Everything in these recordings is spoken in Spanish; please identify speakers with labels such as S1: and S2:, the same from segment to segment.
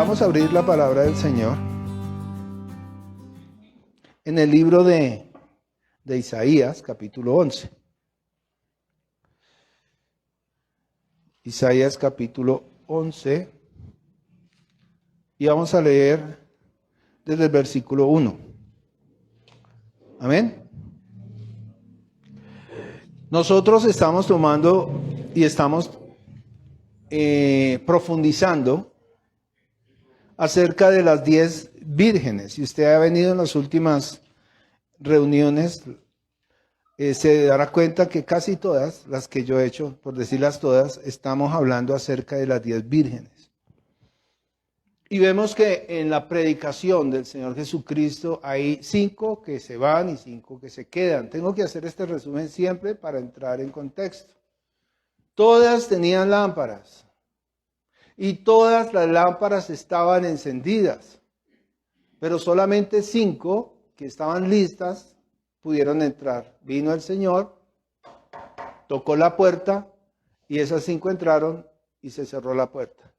S1: Vamos a abrir la palabra del Señor en el libro de Isaías, capítulo 11. Isaías, capítulo 11. Y vamos a leer desde el versículo 1. Amén. Nosotros estamos tomando y estamos profundizando acerca de las 10 vírgenes. Si usted ha venido en las últimas reuniones, se dará cuenta que casi todas las que yo he hecho, por decirlas todas, estamos hablando acerca de las 10 vírgenes. Y vemos que en la predicación del Señor Jesucristo hay 5 que se van y 5 que se quedan. Tengo que hacer este resumen siempre para entrar en contexto. Todas tenían lámparas y todas las lámparas estaban encendidas, pero solamente 5 que estaban listas pudieron entrar. Vino el Señor, tocó la puerta y esas 5 entraron y se cerró la puerta.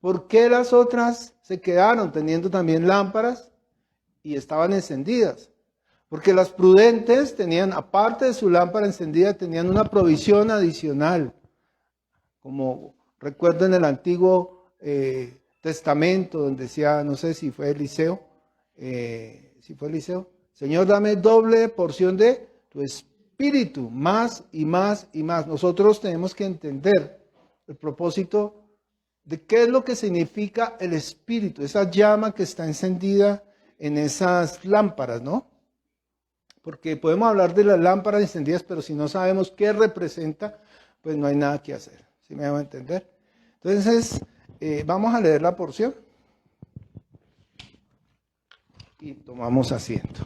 S1: ¿Por qué las otras se quedaron teniendo también lámparas y estaban encendidas? Porque las prudentes tenían, aparte de su lámpara encendida, tenían una provisión adicional. Como recuerden el Antiguo Testamento, donde decía, no sé si fue Eliseo, Señor, dame doble porción de tu espíritu, más y más y más. Nosotros tenemos que entender el propósito de qué es lo que significa el espíritu, esa llama que está encendida en esas lámparas, ¿no? Porque podemos hablar de las lámparas encendidas, pero si no sabemos qué representa, pues no hay nada que hacer. ¿Sí me van a entender? Entonces, vamos a leer la porción y tomamos asiento.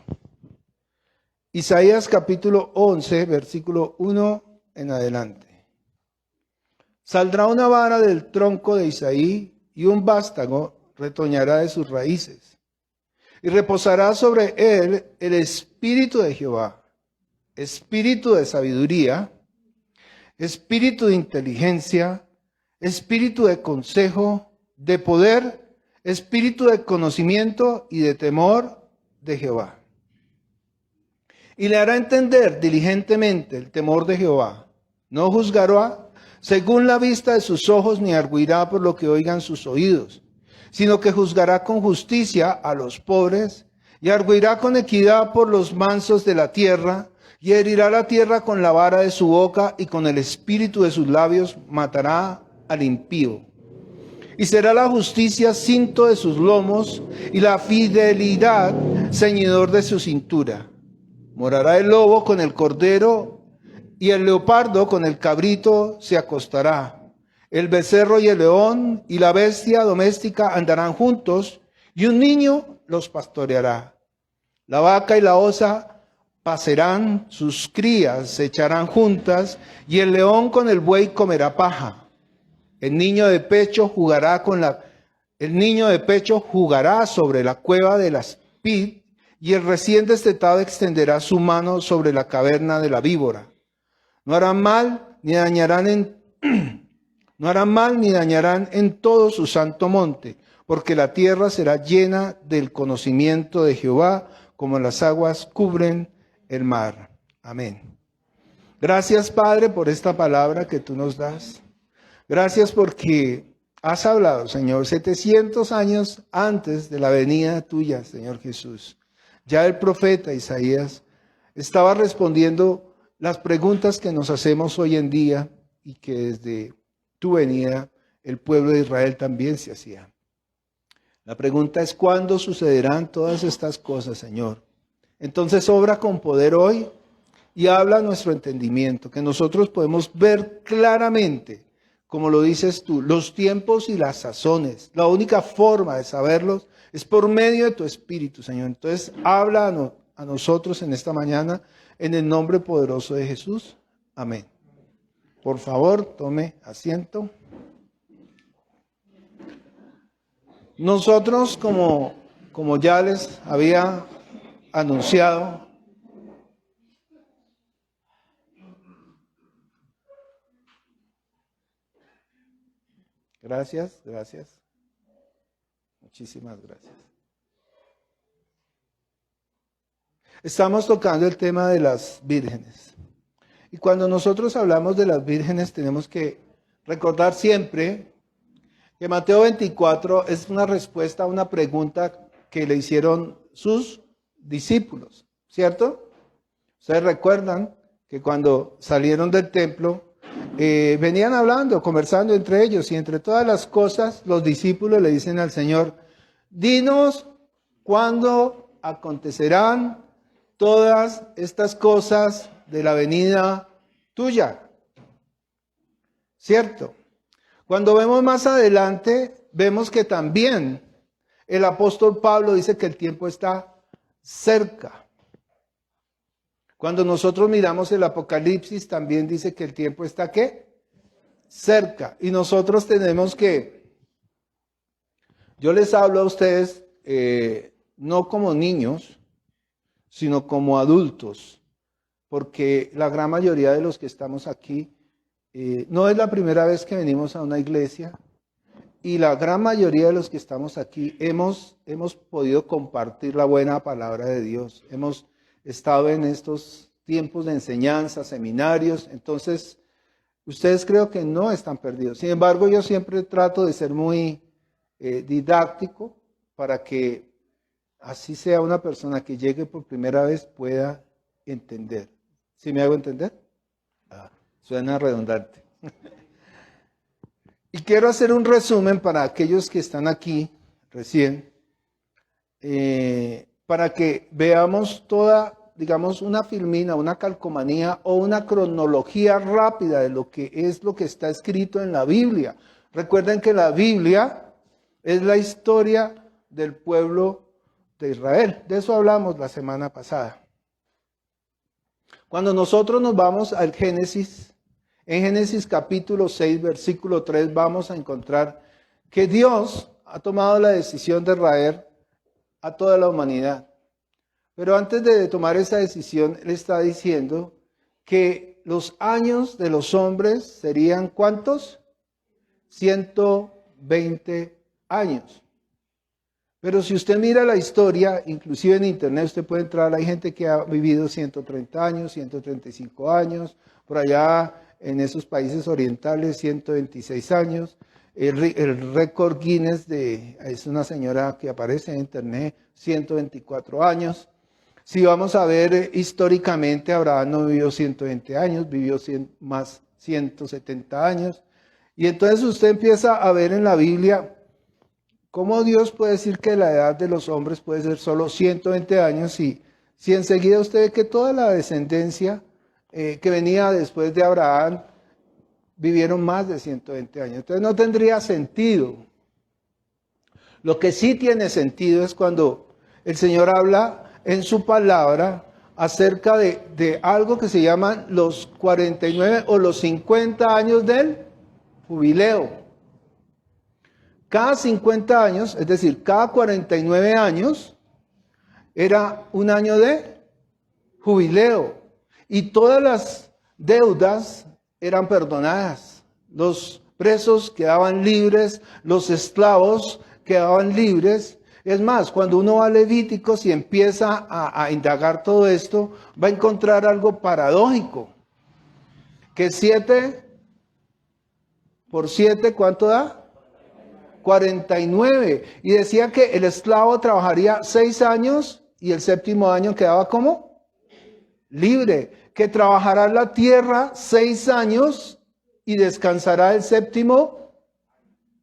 S1: Isaías capítulo 11, versículo 1 en adelante. Saldrá una vara del tronco de Isaí y un vástago retoñará de sus raíces. Y reposará sobre él el espíritu de Jehová, espíritu de sabiduría, espíritu de inteligencia, espíritu de consejo, de poder, espíritu de conocimiento y de temor de Jehová. Y le hará entender diligentemente el temor de Jehová. No juzgará según la vista de sus ojos, ni arguirá por lo que oigan sus oídos, sino que juzgará con justicia a los pobres, y arguirá con equidad por los mansos de la tierra, y herirá la tierra con la vara de su boca, y con el espíritu de sus labios matará al impío. Y será la justicia cinto de sus lomos, y la fidelidad ceñidor de su cintura. Morará el lobo con el cordero, y el leopardo con el cabrito se acostará. El becerro y el león y la bestia doméstica andarán juntos, y un niño los pastoreará. La vaca y la osa pacerán, sus crías se echarán juntas, y el león con el buey comerá paja. El niño de pecho jugará sobre la cueva de las pid, y el recién destetado extenderá su mano sobre la caverna de la víbora. No harán mal ni dañarán en todo su santo monte, porque la tierra será llena del conocimiento de Jehová, como las aguas cubren el mar. Amén. Gracias, Padre, por esta palabra que tú nos das. Gracias porque has hablado, Señor, 700 años antes de la venida tuya, Señor Jesús. Ya el profeta Isaías estaba respondiendo las preguntas que nos hacemos hoy en día y que desde tu venida el pueblo de Israel también se hacía. La pregunta es, ¿cuándo sucederán todas estas cosas, Señor? Entonces obra con poder hoy y habla a nuestro entendimiento, que nosotros podemos ver claramente, como lo dices tú, los tiempos y las sazones. La única forma de saberlos es por medio de tu Espíritu, Señor. Entonces habla a nosotros en esta mañana, en el nombre poderoso de Jesús. Amén. Por favor, tome asiento. Nosotros, como ya les había anunciado, gracias. Muchísimas gracias. Estamos tocando el tema de las vírgenes. Y cuando nosotros hablamos de las vírgenes tenemos que recordar siempre que Mateo 24 es una respuesta a una pregunta que le hicieron sus discípulos, ¿cierto? Ustedes recuerdan que cuando salieron del templo, venían hablando, conversando entre ellos, y entre todas las cosas, los discípulos le dicen al Señor, dinos cuándo acontecerán todas estas cosas de la venida tuya. ¿Cierto? Cuando vemos más adelante, vemos que también el apóstol Pablo dice que el tiempo está cerca. Cuando nosotros miramos el Apocalipsis, también dice que el tiempo está ¿qué? Cerca. Y nosotros tenemos que, yo les hablo a ustedes no como niños, sino como adultos, porque la gran mayoría de los que estamos aquí, no es la primera vez que venimos a una iglesia, y la gran mayoría de los que estamos aquí hemos podido compartir la buena palabra de Dios, hemos estado en estos tiempos de enseñanza, seminarios, entonces ustedes creo que no están perdidos. Sin embargo, yo siempre trato de ser muy didáctico para que así sea una persona que llegue por primera vez pueda entender. ¿Sí me hago entender? Suena redundante. Y quiero hacer un resumen para aquellos que están aquí recién, para que veamos toda, digamos, una filmina, una calcomanía o una cronología rápida de lo que es lo que está escrito en la Biblia. Recuerden que la Biblia es la historia del pueblo de Israel. De eso hablamos la semana pasada. Cuando nosotros nos vamos al Génesis, en Génesis capítulo 6, versículo 3, vamos a encontrar que Dios ha tomado la decisión de traer a toda la humanidad. Pero antes de tomar esa decisión, Él está diciendo que los años de los hombres serían ¿cuántos? 120 años. Pero si usted mira la historia, inclusive en internet usted puede entrar, hay gente que ha vivido 130 años, 135 años, por allá en esos países orientales 126 años. El récord Guinness es una señora que aparece en internet, 124 años. Si vamos a ver históricamente, Abraham no vivió 120 años, vivió más 170 años. Y entonces usted empieza a ver en la Biblia cómo Dios puede decir que la edad de los hombres puede ser solo 120 años y si enseguida usted ve que toda la descendencia que venía después de Abraham vivieron más de 120 años. Entonces no tendría sentido. Lo que sí tiene sentido es cuando el Señor habla en su palabra acerca de algo que se llaman los 49 o los 50 años del jubileo. Cada 50 años, es decir, cada 49 años, era un año de jubileo. Y todas las deudas eran perdonadas. Los presos quedaban libres, los esclavos quedaban libres. Es más, cuando uno va a Levíticos y empieza a indagar todo esto, va a encontrar algo paradójico. Que 7 por 7, ¿cuánto da? 49. Y decía que el esclavo trabajaría 6 años y el séptimo año quedaba ¿cómo? Libre. Que trabajará la tierra 6 años y descansará el séptimo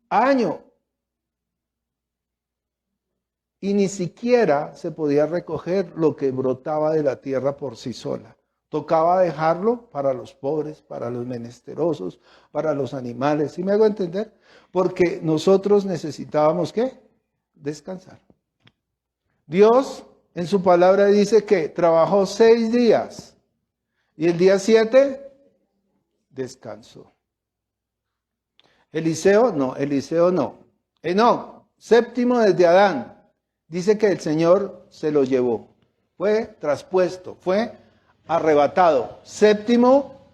S1: año. Y ni siquiera se podía recoger lo que brotaba de la tierra por sí sola. Tocaba dejarlo para los pobres, para los menesterosos, para los animales. ¿Sí me hago entender? Porque nosotros necesitábamos ¿qué? Descansar. Dios en su palabra dice que trabajó 6 días y el día 7 descansó. Eliseo no. Enoc, séptimo desde Adán, dice que el Señor se lo llevó. Fue traspuesto, fue arrebatado. Séptimo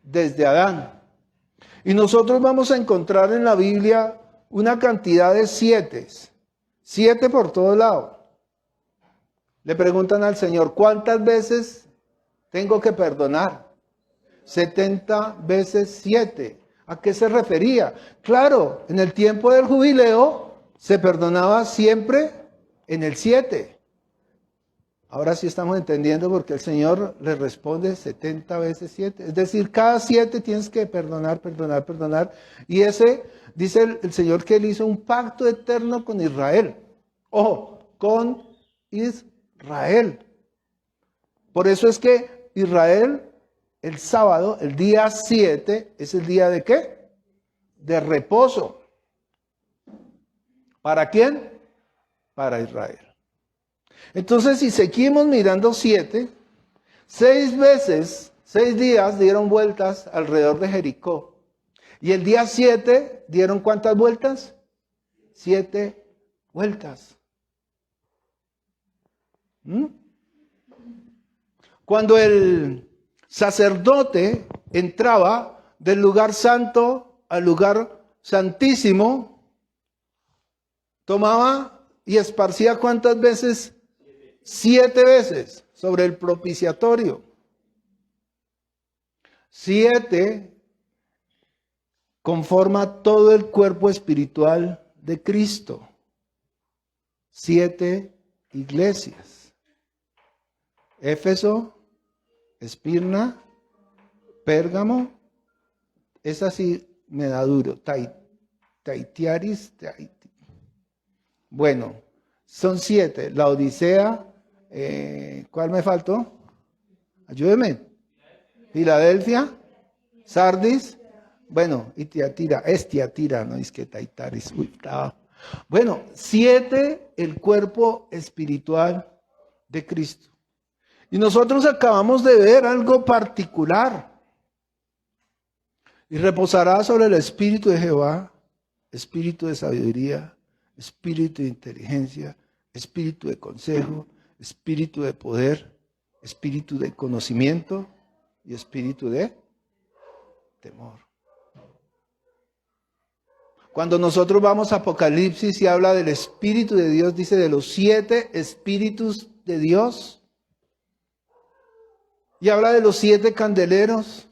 S1: desde Adán. Y nosotros vamos a encontrar en la Biblia una cantidad de 7. 7 por todo lado. Le preguntan al Señor, ¿cuántas veces tengo que perdonar? 70 veces 7. ¿A qué se refería? Claro, en el tiempo del jubileo se perdonaba siempre en el 7. Ahora sí estamos entendiendo porque el Señor le responde 70 veces 7. Es decir, cada 7 tienes que perdonar, perdonar, perdonar. Y ese, dice el Señor, que Él hizo un pacto eterno con Israel. Ojo, con Israel. Por eso es que Israel, el sábado, el día 7, es el día ¿de qué? De reposo. ¿Para quién? Para Israel. Entonces, si seguimos mirando 7, 6 veces, 6 días dieron vueltas alrededor de Jericó. Y el día 7 dieron ¿cuántas vueltas? 7 vueltas. Cuando el sacerdote entraba del lugar santo al lugar santísimo, tomaba y esparcía ¿cuántas veces? 7 veces sobre el propiciatorio. 7 conforma todo el cuerpo espiritual de Cristo. 7 iglesias. Éfeso, Esmirna, Pérgamo, esa sí me da duro. Taitiaris. Bueno, son 7. La Odisea, ¿cuál me faltó? Ayúdeme. Filadelfia, Sardis, bueno, y Tiatira, es Tiatira, no es que Taitaris. Bueno, 7 el cuerpo espiritual de Cristo. Y nosotros acabamos de ver algo particular. Y reposará sobre el espíritu de Jehová, espíritu de sabiduría, espíritu de inteligencia, espíritu de consejo, espíritu de poder, espíritu de conocimiento y espíritu de temor. Cuando nosotros vamos a Apocalipsis y habla del Espíritu de Dios, dice de los 7 espíritus de Dios. Y habla de los 7 candeleros.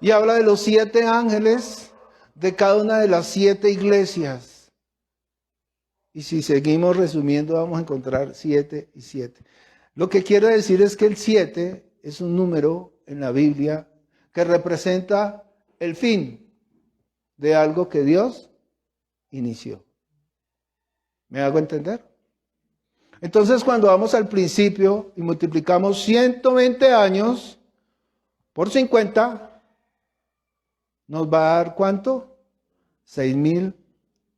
S1: Y habla de los 7 ángeles de cada una de las 7 iglesias. Y si seguimos resumiendo, vamos a encontrar 7 y 7. Lo que quiero decir es que el 7 es un número en la Biblia que representa el fin de algo que Dios inició. ¿Me hago entender? Entonces, cuando vamos al principio y multiplicamos 120 años por 50, nos va a dar ¿cuánto? 6,000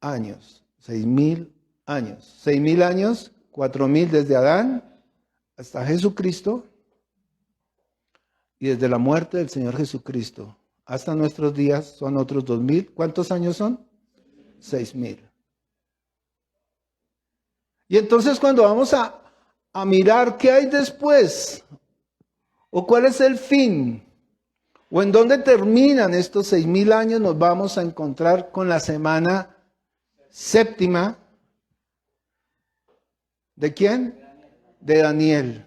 S1: años. 6,000 años. 6,000 años, 4,000 desde Adán hasta Jesucristo y desde la muerte del Señor Jesucristo hasta nuestros días son otros 2,000. ¿Cuántos años son? 6,000. Y entonces cuando vamos a mirar qué hay después, o cuál es el fin, o en dónde terminan estos 6,000 años, nos vamos a encontrar con la semana séptima. ¿De quién? De Daniel.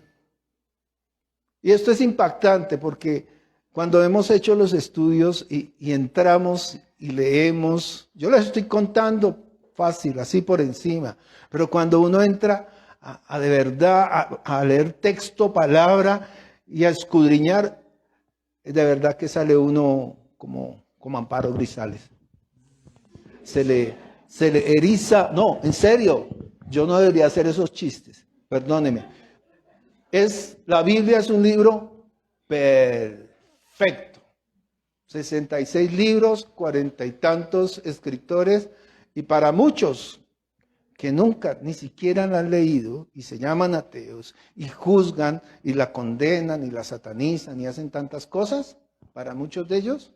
S1: Y esto es impactante porque cuando hemos hecho los estudios y entramos y leemos, yo les estoy contando fácil, así por encima, pero cuando uno entra a de verdad a leer texto, palabra y a escudriñar, de verdad que sale uno como Amparo Grisales. Se le eriza, no, en serio, yo no debería hacer esos chistes, perdóneme. La Biblia es un libro perfecto. 66 libros, 40 y tantos escritores, y para muchos que nunca ni siquiera la han leído y se llaman ateos y juzgan y la condenan y la satanizan y hacen tantas cosas, para muchos de ellos,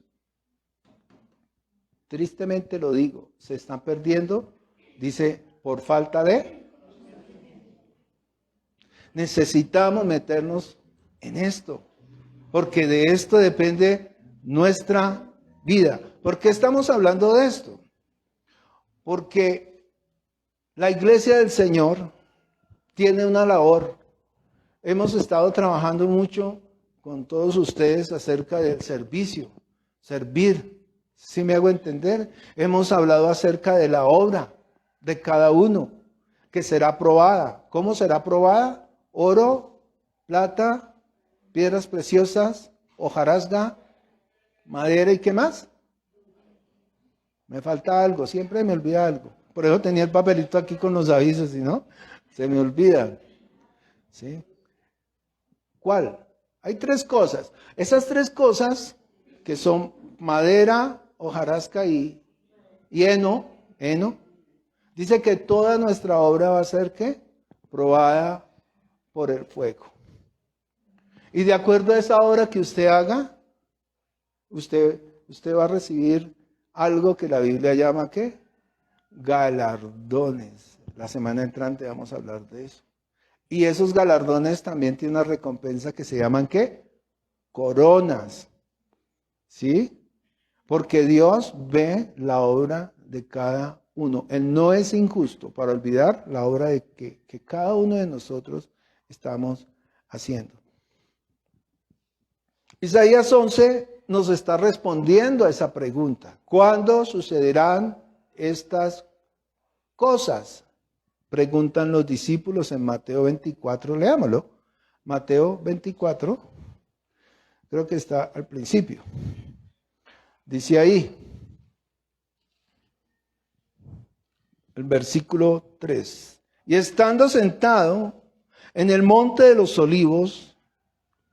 S1: tristemente lo digo, se están perdiendo, dice, por falta de... Necesitamos meternos en esto, porque de esto depende nuestra vida. ¿Por qué estamos hablando de esto? Porque La iglesia del Señor tiene una labor. Hemos estado trabajando mucho con todos ustedes acerca del servicio, servir. ¿Sí me hago entender? Hemos hablado acerca de la obra de cada uno, que será probada. ¿Cómo será probada? Oro, plata, piedras preciosas, hojarasca, madera y ¿qué más? Me falta algo, siempre me olvida algo. Por eso tenía el papelito aquí con los avisos, si no, se me olvida. ¿Sí? ¿Cuál? Hay 3 cosas. Esas 3 cosas que son madera, hojarasca y heno, dice que toda nuestra obra va a ser ¿qué? Probada por el fuego. Y de acuerdo a esa obra que usted haga, usted va a recibir algo que la Biblia llama ¿qué? Galardones. La semana entrante vamos a hablar de eso. Y esos galardones también tienen una recompensa que se llaman ¿qué? Coronas. ¿Sí? Porque Dios ve la obra de cada uno. Él no es injusto para olvidar la obra de que cada uno de nosotros estamos haciendo. Isaías 11 nos está respondiendo a esa pregunta. ¿Cuándo sucederán estas cosas? Preguntan los discípulos en Mateo 24. Leámoslo. Mateo 24. Creo que está al principio. Dice ahí, el versículo 3. Y estando sentado en el monte de los olivos,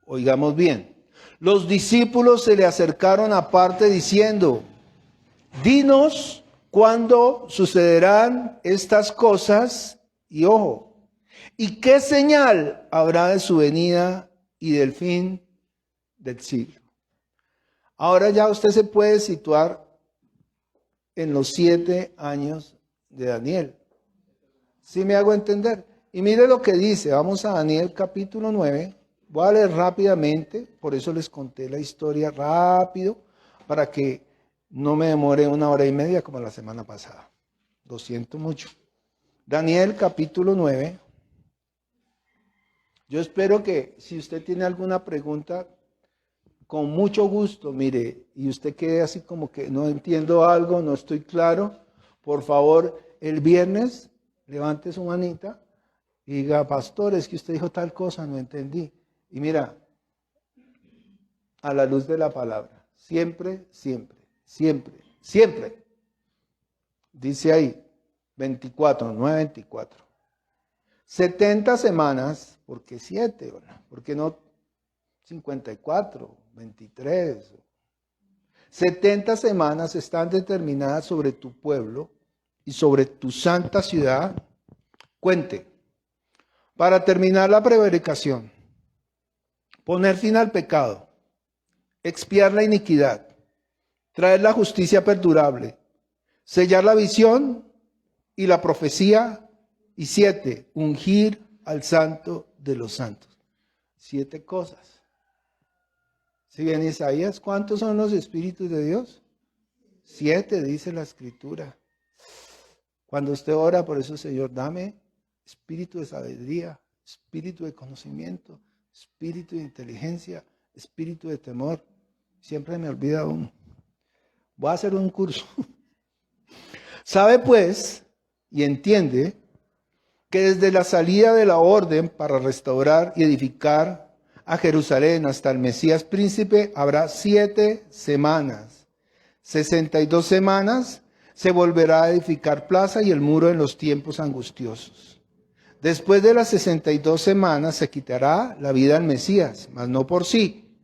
S1: oigamos bien, los discípulos se le acercaron aparte diciendo, dinos cuándo sucederán estas cosas y ojo, ¿y qué señal habrá de su venida y del fin del siglo? Ahora ya usted se puede situar en los 7 años de Daniel. ¿Sí me hago entender? Y mire lo que dice, vamos a Daniel capítulo 9. Voy a leer rápidamente, por eso les conté la historia rápido, para que no me demore 1 hora y media como la semana pasada. Lo siento mucho. Daniel capítulo 9. Yo espero que si usted tiene alguna pregunta, con mucho gusto, mire, y usted quede así como que no entiendo algo, no estoy claro, por favor, el viernes levante su manita y diga, pastor, es que usted dijo tal cosa, no entendí. Y mira, a la luz de la palabra, siempre, siempre, siempre, siempre. Dice ahí, 24, 9:24. 70 semanas, ¿por qué 7? ¿Por qué no 54, 23? 70 semanas están determinadas sobre tu pueblo y sobre tu santa ciudad. Cuente, para terminar la prevaricación, poner fin al pecado, expiar la iniquidad, traer la justicia perdurable, sellar la visión y la profecía, y 7, ungir al santo de los santos. 7 cosas. Si bien Isaías, ¿cuántos son los espíritus de Dios? 7, dice la Escritura. Cuando usted ora, por eso, Señor, dame espíritu de sabiduría, espíritu de conocimiento, espíritu de inteligencia, espíritu de temor. Siempre me olvida uno. Voy a hacer un curso. Sabe pues y entiende que desde la salida de la orden para restaurar y edificar a Jerusalén hasta el Mesías príncipe habrá 7 semanas. 62 semanas se volverá a edificar plaza y el muro en los tiempos angustiosos. Después de las 62 semanas se quitará la vida al Mesías, mas no por sí.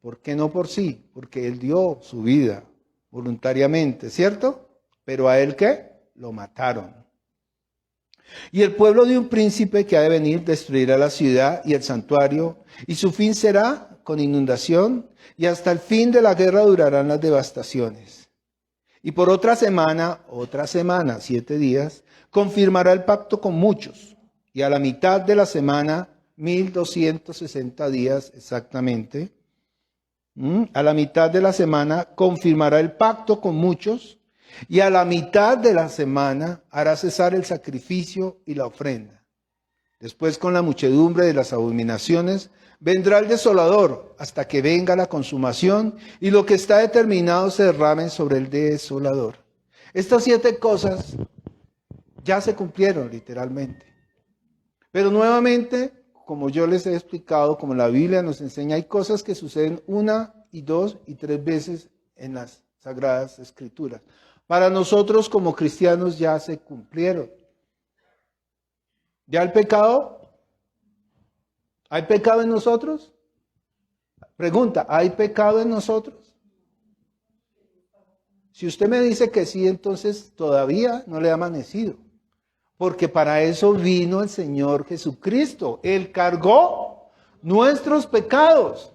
S1: ¿Por qué no por sí? Porque él dio su vida voluntariamente, ¿cierto? Pero a él, ¿qué? Lo mataron. Y el pueblo de un príncipe que ha de venir destruirá la ciudad y el santuario, y su fin será con inundación, y hasta el fin de la guerra durarán las devastaciones. Y por otra semana, 7 días, confirmará el pacto con muchos, y a la mitad de la semana, 1260 días exactamente, a la mitad de la semana confirmará el pacto con muchos, Y a la mitad de la semana hará cesar el sacrificio y la ofrenda. Después, con la muchedumbre de las abominaciones, vendrá el desolador hasta que venga la consumación y lo que está determinado se derrame sobre el desolador. Estas 7 cosas ya se cumplieron literalmente. Pero nuevamente, como yo les he explicado, como la Biblia nos enseña, hay cosas que suceden 1, 2 y 3 veces en las Sagradas Escrituras. Para nosotros como cristianos ya se cumplieron. ¿Ya el pecado? ¿Hay pecado en nosotros? Pregunta, ¿hay pecado en nosotros? Si usted me dice que sí, entonces todavía no le ha amanecido. Porque para eso vino el Señor Jesucristo. Él cargó nuestros pecados.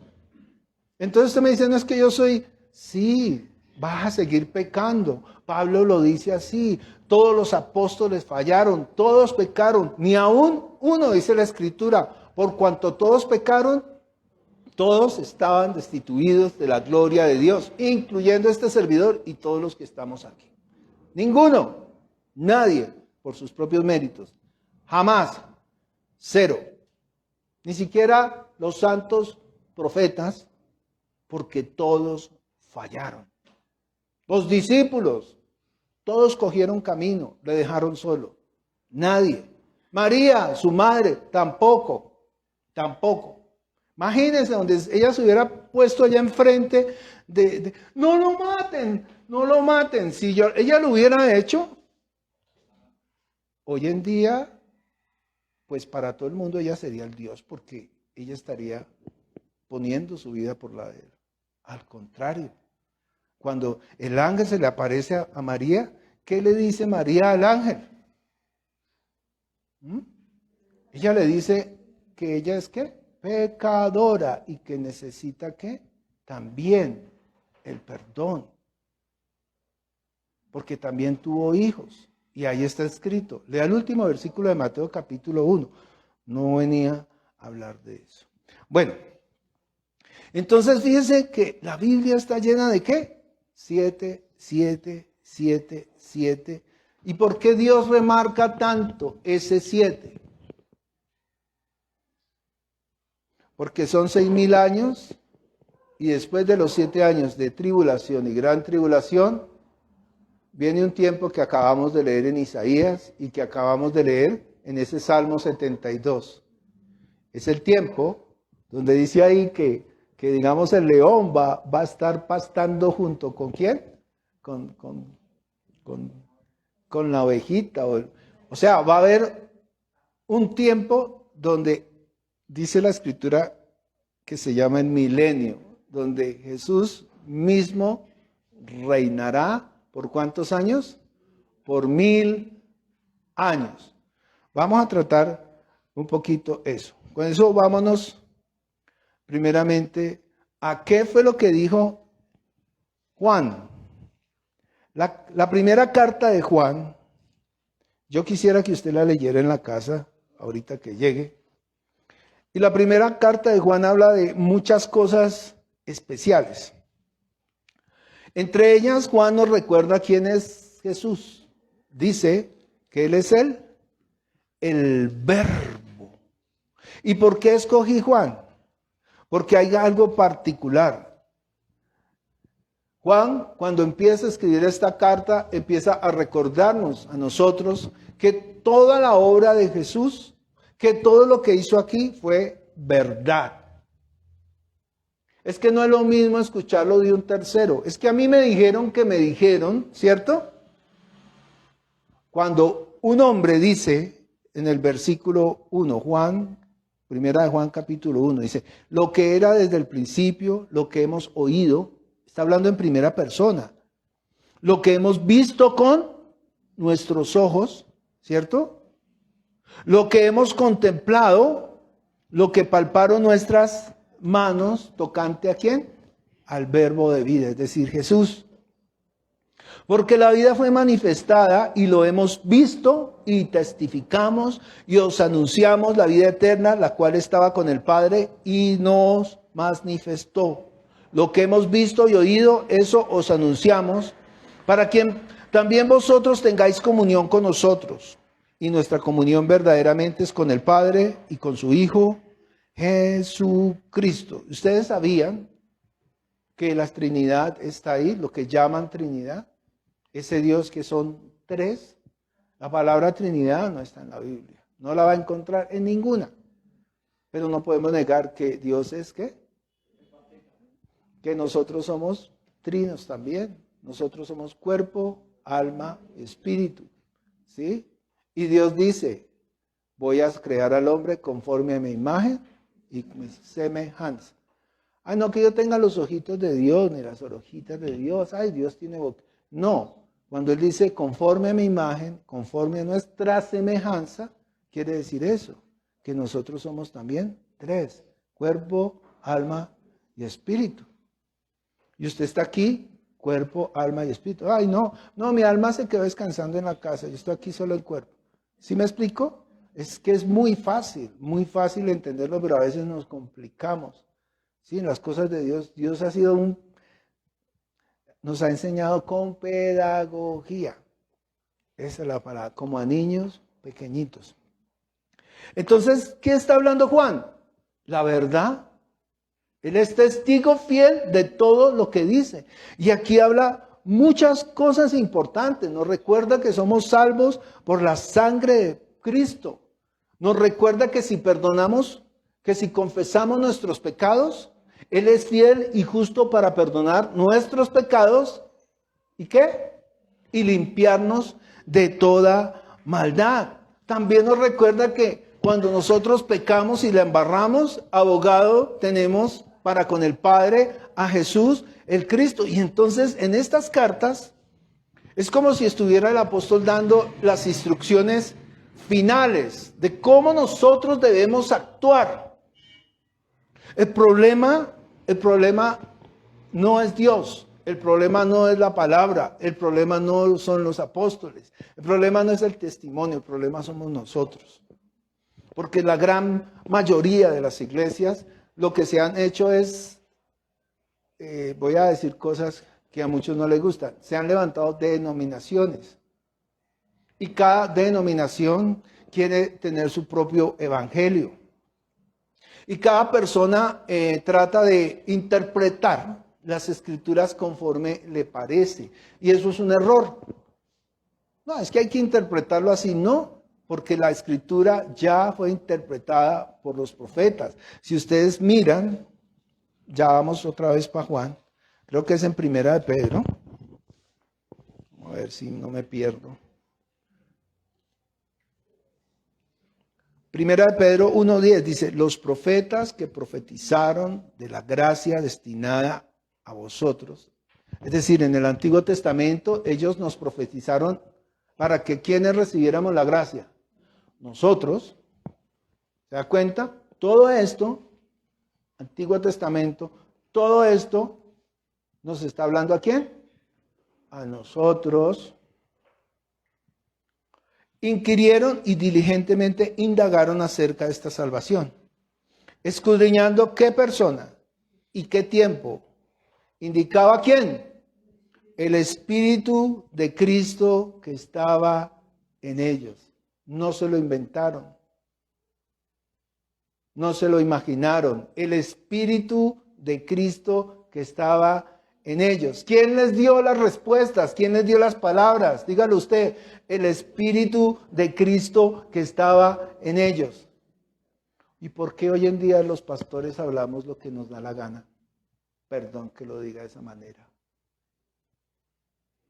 S1: Entonces usted me dice, no es que yo soy... Sí, vas a seguir pecando. Pablo lo dice así. Todos los apóstoles fallaron, todos pecaron. Ni aún uno, dice la Escritura. Por cuanto todos pecaron, todos estaban destituidos de la gloria de Dios, incluyendo este servidor y todos los que estamos aquí. Ninguno, nadie, por sus propios méritos. Jamás, 0. Ni siquiera los santos profetas, porque todos fallaron. Los discípulos, todos cogieron camino, le dejaron solo. Nadie. María, su madre, tampoco. Imagínense donde ella se hubiera puesto allá enfrente de no lo maten. Si ella lo hubiera hecho, hoy en día, pues para todo el mundo ella sería el Dios, porque ella estaría poniendo su vida por la de él. Al contrario, cuando el ángel se le aparece a María, ¿qué le dice María al ángel? Ella le dice que ella es ¿qué? Pecadora y que necesita ¿qué? También el perdón. Porque también tuvo hijos. Y ahí está escrito. Lea el último versículo de Mateo capítulo 1. No venía a hablar de eso. Bueno, entonces fíjense que la Biblia está llena de ¿qué? 7, 7, 7, 7. ¿Y por qué Dios remarca tanto ese 7? Porque son 6,000 años y después de los 7 años de tribulación y gran tribulación, viene un tiempo que acabamos de leer en Isaías y que acabamos de leer en ese Salmo 72. Es el tiempo donde dice ahí que digamos el león va a estar pastando junto con ¿quién? Con la ovejita. O sea, va a haber un tiempo donde dice la Escritura que se llama el milenio, donde Jesús mismo reinará. ¿Por cuántos años? Por 1000 años. Vamos a tratar un poquito eso. Con eso vámonos primeramente a qué fue lo que dijo Juan. La primera carta de Juan, yo quisiera que usted la leyera en la casa, ahorita que llegue. Y la primera carta de Juan habla de muchas cosas especiales. Entre ellas, Juan nos recuerda quién es Jesús. Dice que Él es el Verbo. ¿Y por qué escogí Juan? Porque hay algo particular. Juan, cuando empieza a escribir esta carta, empieza a recordarnos a nosotros que toda la obra de Jesús, que todo lo que hizo aquí fue verdad. Es que no es lo mismo escucharlo de un tercero. Es que a mí me dijeron que me dijeron, ¿cierto? Cuando un hombre dice en el versículo 1, primera de Juan capítulo 1, dice, lo que era desde el principio, lo que hemos oído, está hablando en primera persona, lo que hemos visto con nuestros ojos, ¿cierto? Lo que hemos contemplado, lo que palparon nuestras manos, tocante ¿a quién? Al Verbo de vida, es decir, Jesús. Porque la vida fue manifestada y lo hemos visto y testificamos y os anunciamos la vida eterna, la cual estaba con el Padre y nos manifestó. Lo que hemos visto y oído, eso os anunciamos, para también vosotros tengáis comunión con nosotros. Y nuestra comunión verdaderamente es con el Padre y con su Hijo Jesucristo. ¿Ustedes sabían que la Trinidad está ahí, lo que llaman Trinidad? Ese Dios que son tres. La palabra Trinidad no está en la Biblia. No la va a encontrar en ninguna. Pero no podemos negar que Dios es ¿qué? Que nosotros somos trinos también. Nosotros somos cuerpo, alma, espíritu. ¿Sí? Y Dios dice, voy a crear al hombre conforme a mi imagen y mi semejanza. Ay, no que yo tenga los ojitos de Dios, ni las orejitas de Dios. Ay, Dios tiene boca. No, cuando Él dice conforme a mi imagen, conforme a nuestra semejanza, quiere decir eso, que nosotros somos también tres, cuerpo, alma y espíritu. Y usted está aquí, cuerpo, alma y espíritu. Ay, no, mi alma se quedó descansando en la casa, yo estoy aquí solo el cuerpo. ¿Sí me explico? Es que es muy fácil entenderlo, pero a veces nos complicamos. Sí, en las cosas de Dios, Dios ha sido nos ha enseñado con pedagogía. Esa es la palabra, como a niños pequeñitos. Entonces, ¿qué está hablando Juan? La verdad. Él es testigo fiel de todo lo que dice. Y aquí habla muchas cosas importantes. Nos recuerda que somos salvos por la sangre de Cristo. Nos recuerda que si perdonamos, que si confesamos nuestros pecados, Él es fiel y justo para perdonar nuestros pecados. ¿Y qué? Y limpiarnos de toda maldad. También nos recuerda que cuando nosotros pecamos y la embarramos, abogado tenemos para con el Padre a Jesús, el Cristo. Y entonces en estas cartas es como si estuviera el apóstol dando las instrucciones finales de cómo nosotros debemos actuar. El problema no es Dios, el problema no es la palabra, el problema no son los apóstoles, el problema no es el testimonio, el problema somos nosotros. Porque la gran mayoría de las iglesias lo que se han hecho es, voy a decir cosas que a muchos no les gustan, se han levantado denominaciones. Y cada denominación quiere tener su propio evangelio. Y cada persona trata de interpretar las escrituras conforme le parece. Y eso es un error. No, es que hay que interpretarlo así, no. Porque la escritura ya fue interpretada por los profetas. Si ustedes miran, ya vamos otra vez para Juan, creo que es en Primera de Pedro. A ver si no me pierdo. Primera de Pedro 1:10 dice, los profetas que profetizaron de la gracia destinada a vosotros. Es decir, en el Antiguo Testamento ellos nos profetizaron para que quienes recibiéramos la gracia. Nosotros, ¿se da cuenta? Todo esto, Antiguo Testamento, todo esto nos está hablando ¿a quién? A nosotros. Inquirieron y diligentemente indagaron acerca de esta salvación, escudriñando qué persona y qué tiempo indicaba quién. El Espíritu de Cristo que estaba en ellos. No se lo inventaron. No se lo imaginaron. El Espíritu de Cristo que estaba en ellos. ¿Quién les dio las respuestas? ¿Quién les dio las palabras? Dígalo usted. El Espíritu de Cristo que estaba en ellos. ¿Y por qué hoy en día los pastores hablamos lo que nos da la gana? Perdón que lo diga de esa manera.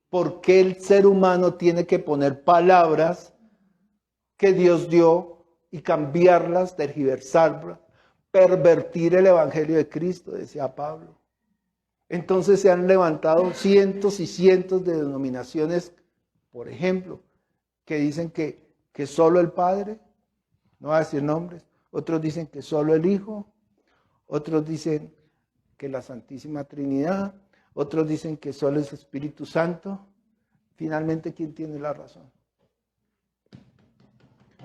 S1: ¿Por qué el ser humano tiene que poner palabras que Dios dio y cambiarlas, tergiversarlas, pervertir el Evangelio de Cristo, decía Pablo? Entonces se han levantado cientos y cientos de denominaciones, por ejemplo, que dicen que solo el Padre, no voy a decir nombres, otros dicen que solo el Hijo, otros dicen que la Santísima Trinidad, otros dicen que solo es Espíritu Santo. Finalmente, ¿quién tiene la razón?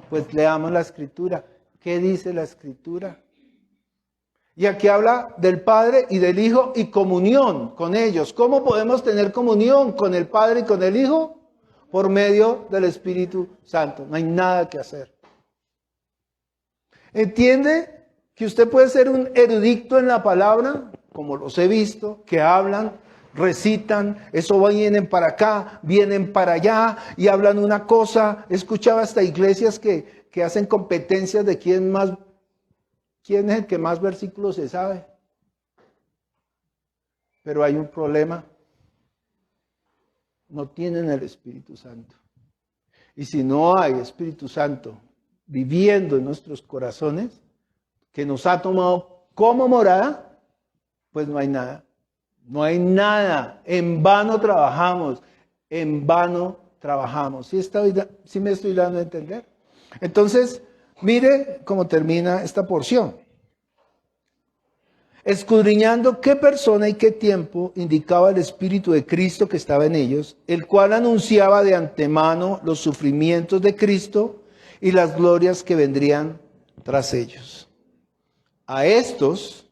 S1: Pues leamos la Escritura. ¿Qué dice la Escritura? Y aquí habla del Padre y del Hijo y comunión con ellos. ¿Cómo podemos tener comunión con el Padre y con el Hijo? por medio del Espíritu Santo. No hay nada que hacer. ¿Entiende que usted puede ser un erudito en la palabra? Como los he visto, que hablan, recitan, eso vienen para acá, vienen para allá y hablan una cosa. He escuchado hasta iglesias que hacen competencias de quién es el que más versículos se sabe. Pero hay un problema. No tienen el Espíritu Santo. Y si no hay Espíritu Santo viviendo en nuestros corazones, que nos ha tomado como morada, pues no hay nada. No hay nada. En vano trabajamos. En vano trabajamos. ¿Sí me estoy dando a entender? Entonces, mire cómo termina esta porción. Escudriñando qué persona y qué tiempo indicaba el Espíritu de Cristo que estaba en ellos, el cual anunciaba de antemano los sufrimientos de Cristo y las glorias que vendrían tras ellos. A estos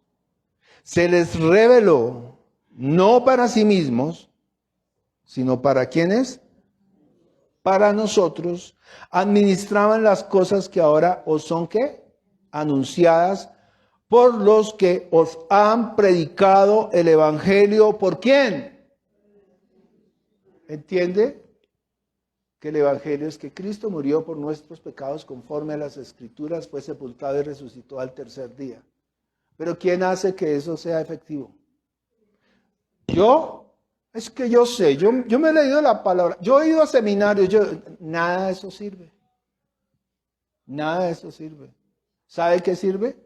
S1: se les reveló, no para sí mismos, sino para ¿quiénes? Para nosotros, administraban las cosas que ahora os son ¿qué? Anunciadas por los que os han predicado el Evangelio. ¿Por quién? ¿Entiende? Que el Evangelio es que Cristo murió por nuestros pecados conforme a las Escrituras, fue sepultado y resucitó al tercer día. Pero ¿quién hace que eso sea efectivo? ¿Yo? Es que yo sé, yo me he leído la palabra, yo he ido a seminarios, nada de eso sirve. Nada de eso sirve. ¿Sabe qué sirve?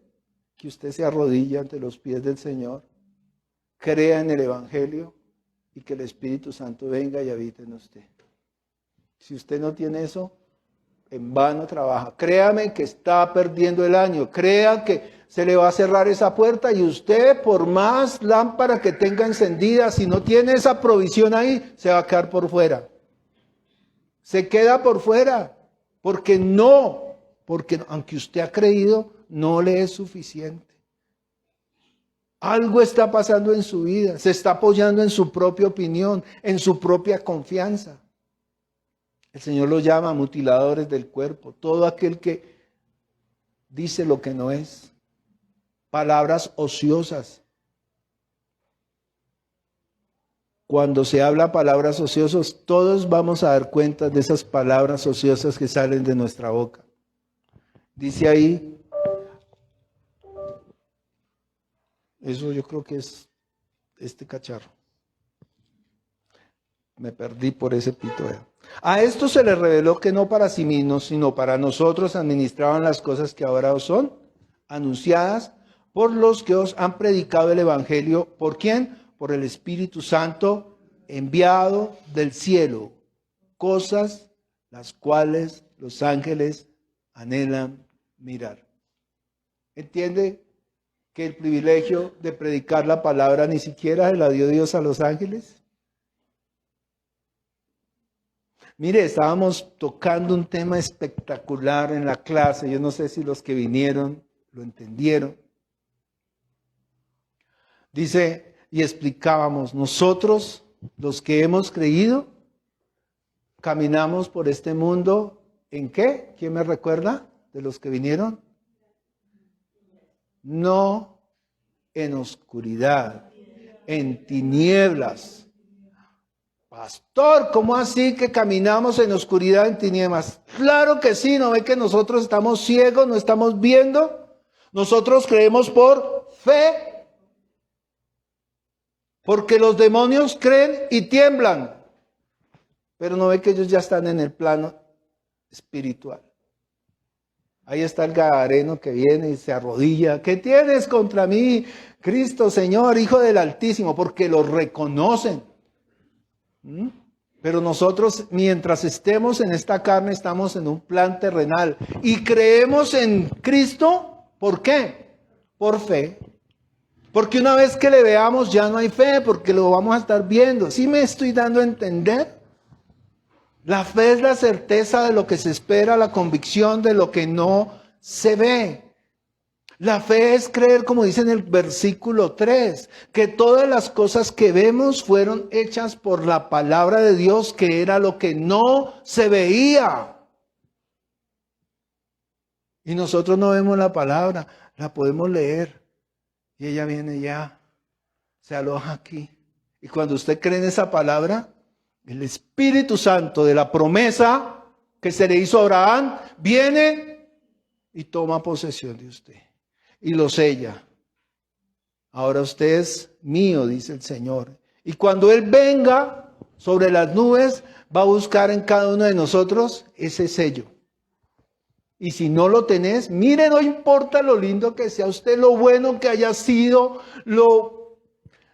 S1: Que usted se arrodille ante los pies del Señor, crea en el Evangelio y que el Espíritu Santo venga y habite en usted. Si usted no tiene eso, en vano trabaja. Créame que está perdiendo el año. Crea que se le va a cerrar esa puerta y usted, por más lámpara que tenga encendida, si no tiene esa provisión ahí, se va a quedar por fuera. Se queda por fuera. Porque aunque usted ha creído, no le es suficiente. Algo está pasando en su vida. Se está apoyando en su propia opinión, en su propia confianza. El Señor los llama mutiladores del cuerpo. Todo aquel que dice lo que no es. Palabras ociosas. Cuando se habla palabras ociosas, todos vamos a dar cuenta de esas palabras ociosas que salen de nuestra boca. Dice ahí, eso yo creo que es este cacharro. Me perdí por ese pito. A esto se les reveló que no para sí mismos, sino para nosotros administraban las cosas que ahora os son anunciadas por los que os han predicado el Evangelio. ¿Por quién? Por el Espíritu Santo enviado del cielo. Cosas las cuales los ángeles anhelan mirar. ¿Entiende? Que el privilegio de predicar la palabra ni siquiera se la dio Dios a los ángeles. Mire, estábamos tocando un tema espectacular en la clase. Yo no sé si los que vinieron lo entendieron. Dice, y explicábamos, nosotros, los que hemos creído, caminamos por este mundo, ¿en qué? ¿Quién me recuerda de los que vinieron? No en oscuridad, en tinieblas. Pastor, ¿cómo así que caminamos en oscuridad, en tinieblas? Claro que sí, ¿no ve que nosotros estamos ciegos, no estamos viendo? Nosotros creemos por fe. Porque los demonios creen y tiemblan. Pero no ve que ellos ya están en el plano espiritual. Ahí está el gadareno que viene y se arrodilla. ¿Qué tienes contra mí, Cristo, Señor, Hijo del Altísimo? Porque lo reconocen. Pero nosotros, mientras estemos en esta carne, estamos en un plan terrenal. Y creemos en Cristo, ¿por qué? Por fe. Porque una vez que le veamos ya no hay fe, porque lo vamos a estar viendo. ¿Sí me estoy dando a entender? La fe es la certeza de lo que se espera, la convicción de lo que no se ve. La fe es creer, como dice en el versículo 3, que todas las cosas que vemos fueron hechas por la palabra de Dios, que era lo que no se veía. Y nosotros no vemos la palabra, la podemos leer. Y ella viene ya, se aloja aquí. Y cuando usted cree en esa palabra, el Espíritu Santo de la promesa que se le hizo a Abraham, viene y toma posesión de usted. Y lo sella. Ahora usted es mío, dice el Señor. Y cuando Él venga sobre las nubes, va a buscar en cada uno de nosotros ese sello. Y si no lo tenés, mire, no importa lo lindo que sea usted, lo bueno que haya sido, lo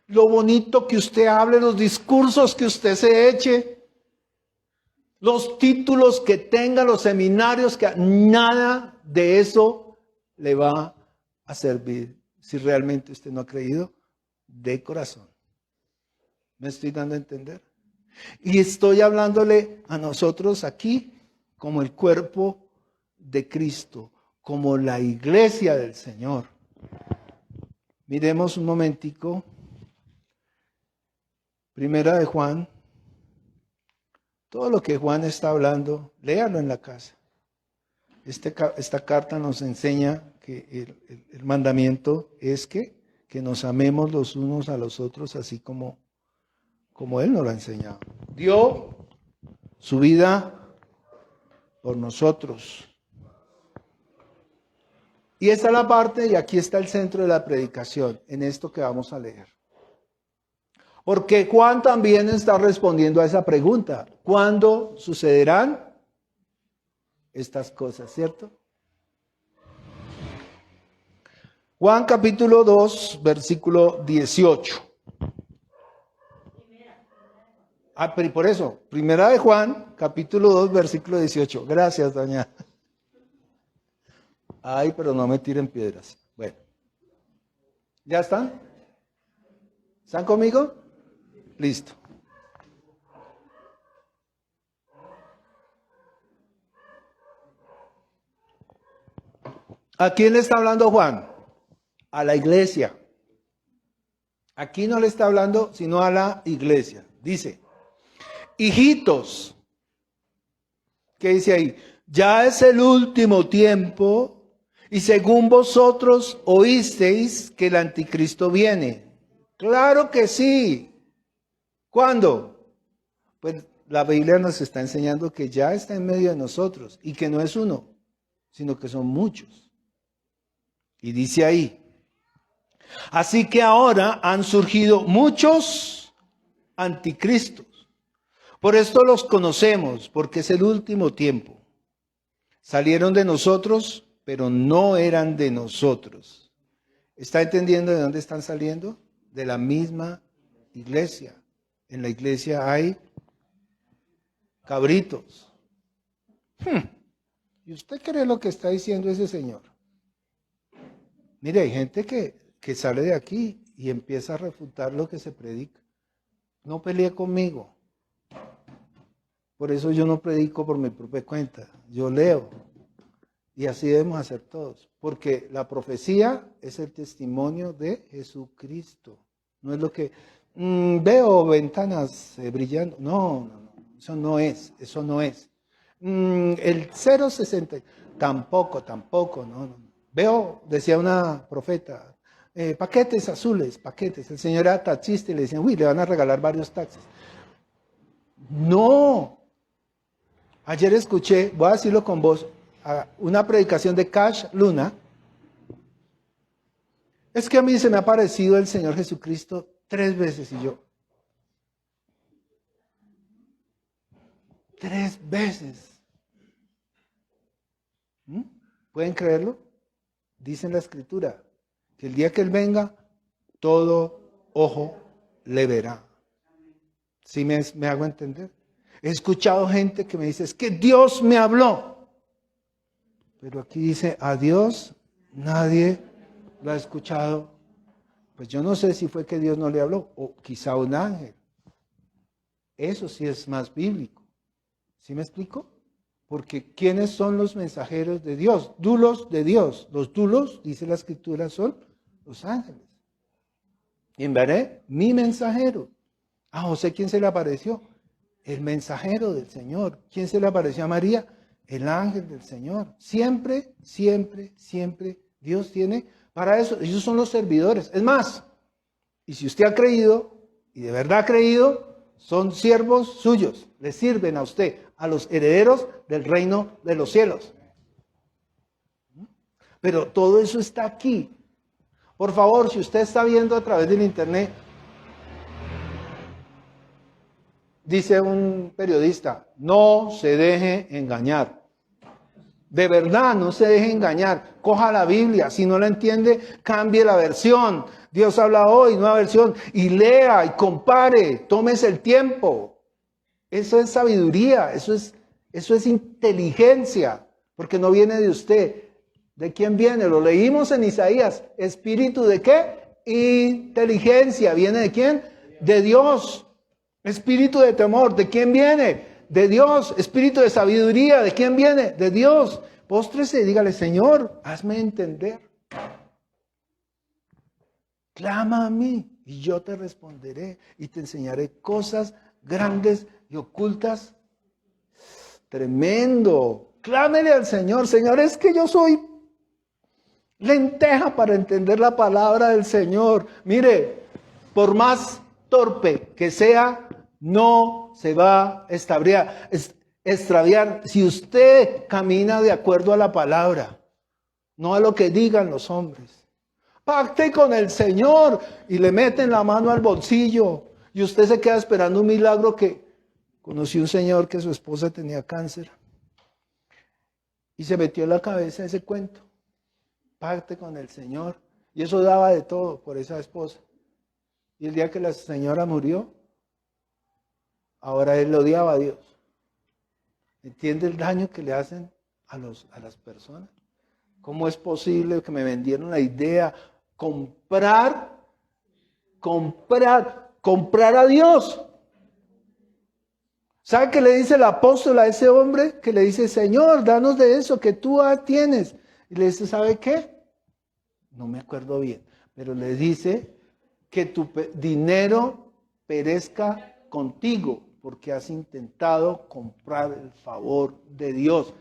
S1: bonito que usted hable, los discursos que usted se eche, los títulos que tenga, los seminarios, que nada de eso le va a servir si realmente usted no ha creído de corazón. ¿Me estoy dando a entender? Y estoy hablándole a nosotros aquí como el cuerpo de Cristo, como la iglesia del Señor. Miremos un momentico. Primera de Juan. Todo lo que Juan está hablando, léalo en la casa. Esta carta nos enseña que el mandamiento es que nos amemos los unos a los otros, así como Él nos lo ha enseñado. Dio su vida por nosotros. Y esta es la parte, y aquí está el centro de la predicación, en esto que vamos a leer. Porque Juan también está respondiendo a esa pregunta. ¿Cuándo sucederán estas cosas, cierto? Juan capítulo 2, versículo 18. Por eso, primera de Juan, capítulo 2, versículo 18. Gracias, doña. Ay, pero no me tiren piedras. Bueno. ¿Ya están? ¿Están conmigo? Listo. ¿A quién le está hablando Juan? A la iglesia. Aquí no le está hablando, sino a la iglesia. Dice, hijitos, ¿qué dice ahí? Ya es el último tiempo y según vosotros oísteis que el anticristo viene. Claro que sí. ¿Cuándo? Pues la Biblia nos está enseñando que ya está en medio de nosotros y que no es uno, sino que son muchos. Y dice ahí, así que ahora han surgido muchos anticristos. Por esto los conocemos, porque es el último tiempo. Salieron de nosotros, pero no eran de nosotros. ¿Está entendiendo de dónde están saliendo? De la misma iglesia. En la iglesia hay cabritos. ¿Y usted cree lo que está diciendo ese señor? Mire, hay gente que sale de aquí y empieza a refutar lo que se predica. No pelee conmigo. Por eso yo no predico por mi propia cuenta. Yo leo. Y así debemos hacer todos. Porque la profecía es el testimonio de Jesucristo. No es lo que veo ventanas brillando. No. Eso no es. El 0,60. Tampoco. No. Veo, decía una profeta, paquetes azules, paquetes. El señor era taxista y le decían, le van a regalar varios taxis. No. Ayer escuché, voy a decirlo con voz, una predicación de Cash Luna. Es que a mí se me ha aparecido el Señor Jesucristo 3 veces y yo. 3 veces. ¿Pueden creerlo? Dice en la Escritura que el día que Él venga, todo ojo le verá. ¿Sí me hago entender? He escuchado gente que me dice, es que Dios me habló. Pero aquí dice, a Dios nadie lo ha escuchado. Pues yo no sé si fue que Dios no le habló, o quizá un ángel. Eso sí es más bíblico. ¿Sí me explico? Porque ¿quiénes son los mensajeros de Dios? Dulos de Dios. Los dulos, dice la Escritura, son los ángeles. Y enviaré mi mensajero. A José, ¿quién se le apareció? El mensajero del Señor. ¿Quién se le apareció a María? El ángel del Señor. Siempre, siempre, siempre Dios tiene para eso. Ellos son los servidores. Es más, y si usted ha creído, y de verdad ha creído, son siervos suyos. Le sirven a usted, a los herederos del reino de los cielos. Pero todo eso está aquí. Por favor, si usted está viendo a través del internet, dice un periodista, no se deje engañar. De verdad, no se deje engañar. Coja la Biblia. Si no la entiende, cambie la versión. Dios habla hoy, nueva versión. Y lea y compare. Tómese el tiempo. Eso es sabiduría. Eso es inteligencia. Porque no viene de usted. ¿De quién viene? Lo leímos en Isaías. ¿Espíritu de qué? Inteligencia. ¿Viene de quién? De Dios. Espíritu de temor. ¿De quién viene? De Dios. Espíritu de sabiduría. ¿De quién viene? De Dios. Póstrese y dígale, Señor, hazme entender. Clama a mí y yo te responderé y te enseñaré cosas grandes y ocultas. Tremendo. Clámele al Señor. Señor, es que yo soy lenteja para entender la palabra del Señor. Mire, por más torpe que sea, no se va a extraviar si usted camina de acuerdo a la palabra, no a lo que digan los hombres. Pacte con el Señor y le meten la mano al bolsillo y usted se queda esperando un milagro. Que conocí un señor que su esposa tenía cáncer y se metió en la cabeza ese cuento. Pacte con el Señor. Y eso daba de todo por esa esposa. Y el día que la señora murió, ahora él odiaba a Dios. ¿Entiende el daño que le hacen a las personas? ¿Cómo es posible que me vendieron la idea? Comprar a Dios. ¿Sabe qué le dice el apóstol a ese hombre? Que le dice, Señor, danos de eso que tú tienes. Y le dice, ¿sabe qué? No me acuerdo bien, pero le dice que tu dinero perezca contigo, porque has intentado comprar el favor de Dios.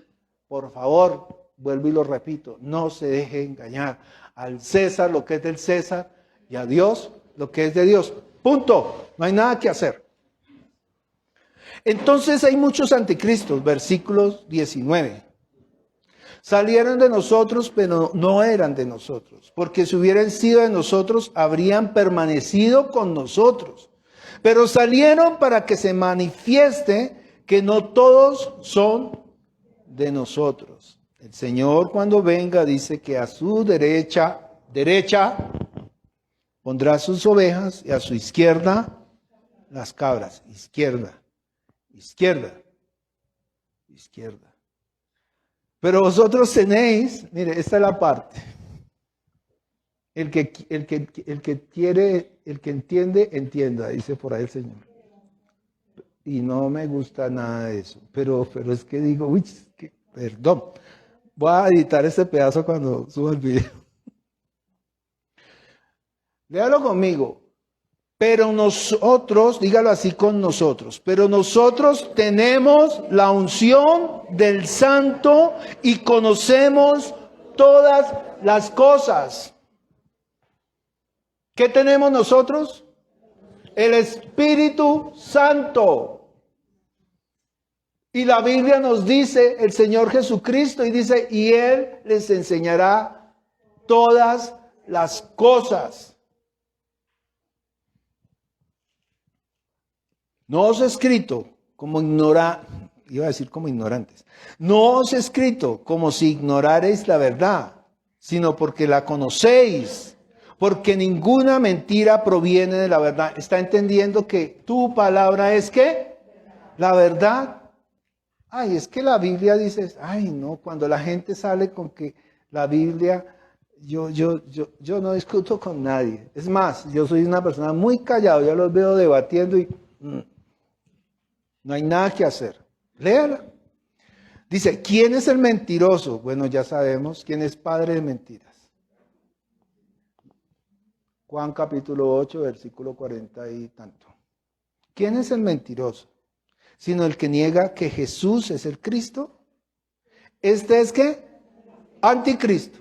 S1: Por favor, vuelvo y lo repito, no se deje engañar. Al César lo que es del César y a Dios lo que es de Dios. Punto. No hay nada que hacer. Entonces hay muchos anticristos, versículos 19. Salieron de nosotros, pero no eran de nosotros, porque si hubieran sido de nosotros, habrían permanecido con nosotros. Pero salieron para que se manifieste que no todos son de nosotros. El Señor, cuando venga, dice que a su derecha pondrá sus ovejas y a su izquierda las cabras. Izquierda. Pero vosotros tenéis, mire, esta es la parte. El que entiende, entienda, dice por ahí el Señor. Y no me gusta nada de eso. Pero es que digo, perdón. Voy a editar este pedazo cuando suba el video. Léalo conmigo. Pero nosotros, dígalo así con nosotros, pero nosotros tenemos la unción del Santo y conocemos todas las cosas. ¿Qué tenemos nosotros? El Espíritu Santo. Y la Biblia nos dice, el Señor Jesucristo, y dice, y Él les enseñará todas las cosas. No os he escrito como ignorantes. No os he escrito como si ignorarais la verdad, sino porque la conocéis, porque ninguna mentira proviene de la verdad. ¿Está entendiendo que tu palabra es qué? La verdad. Ay, es que la Biblia dice, ay no, cuando la gente sale con que la Biblia, yo no discuto con nadie. Es más, yo soy una persona muy callada, yo los veo debatiendo y no hay nada que hacer. Léala. Dice, ¿quién es el mentiroso? Bueno, ya sabemos quién es padre de mentiras. Juan capítulo 8, versículo 40 y tanto. ¿Quién es el mentiroso? Sino el que niega que Jesús es el Cristo. Este es ¿qué? Anticristo.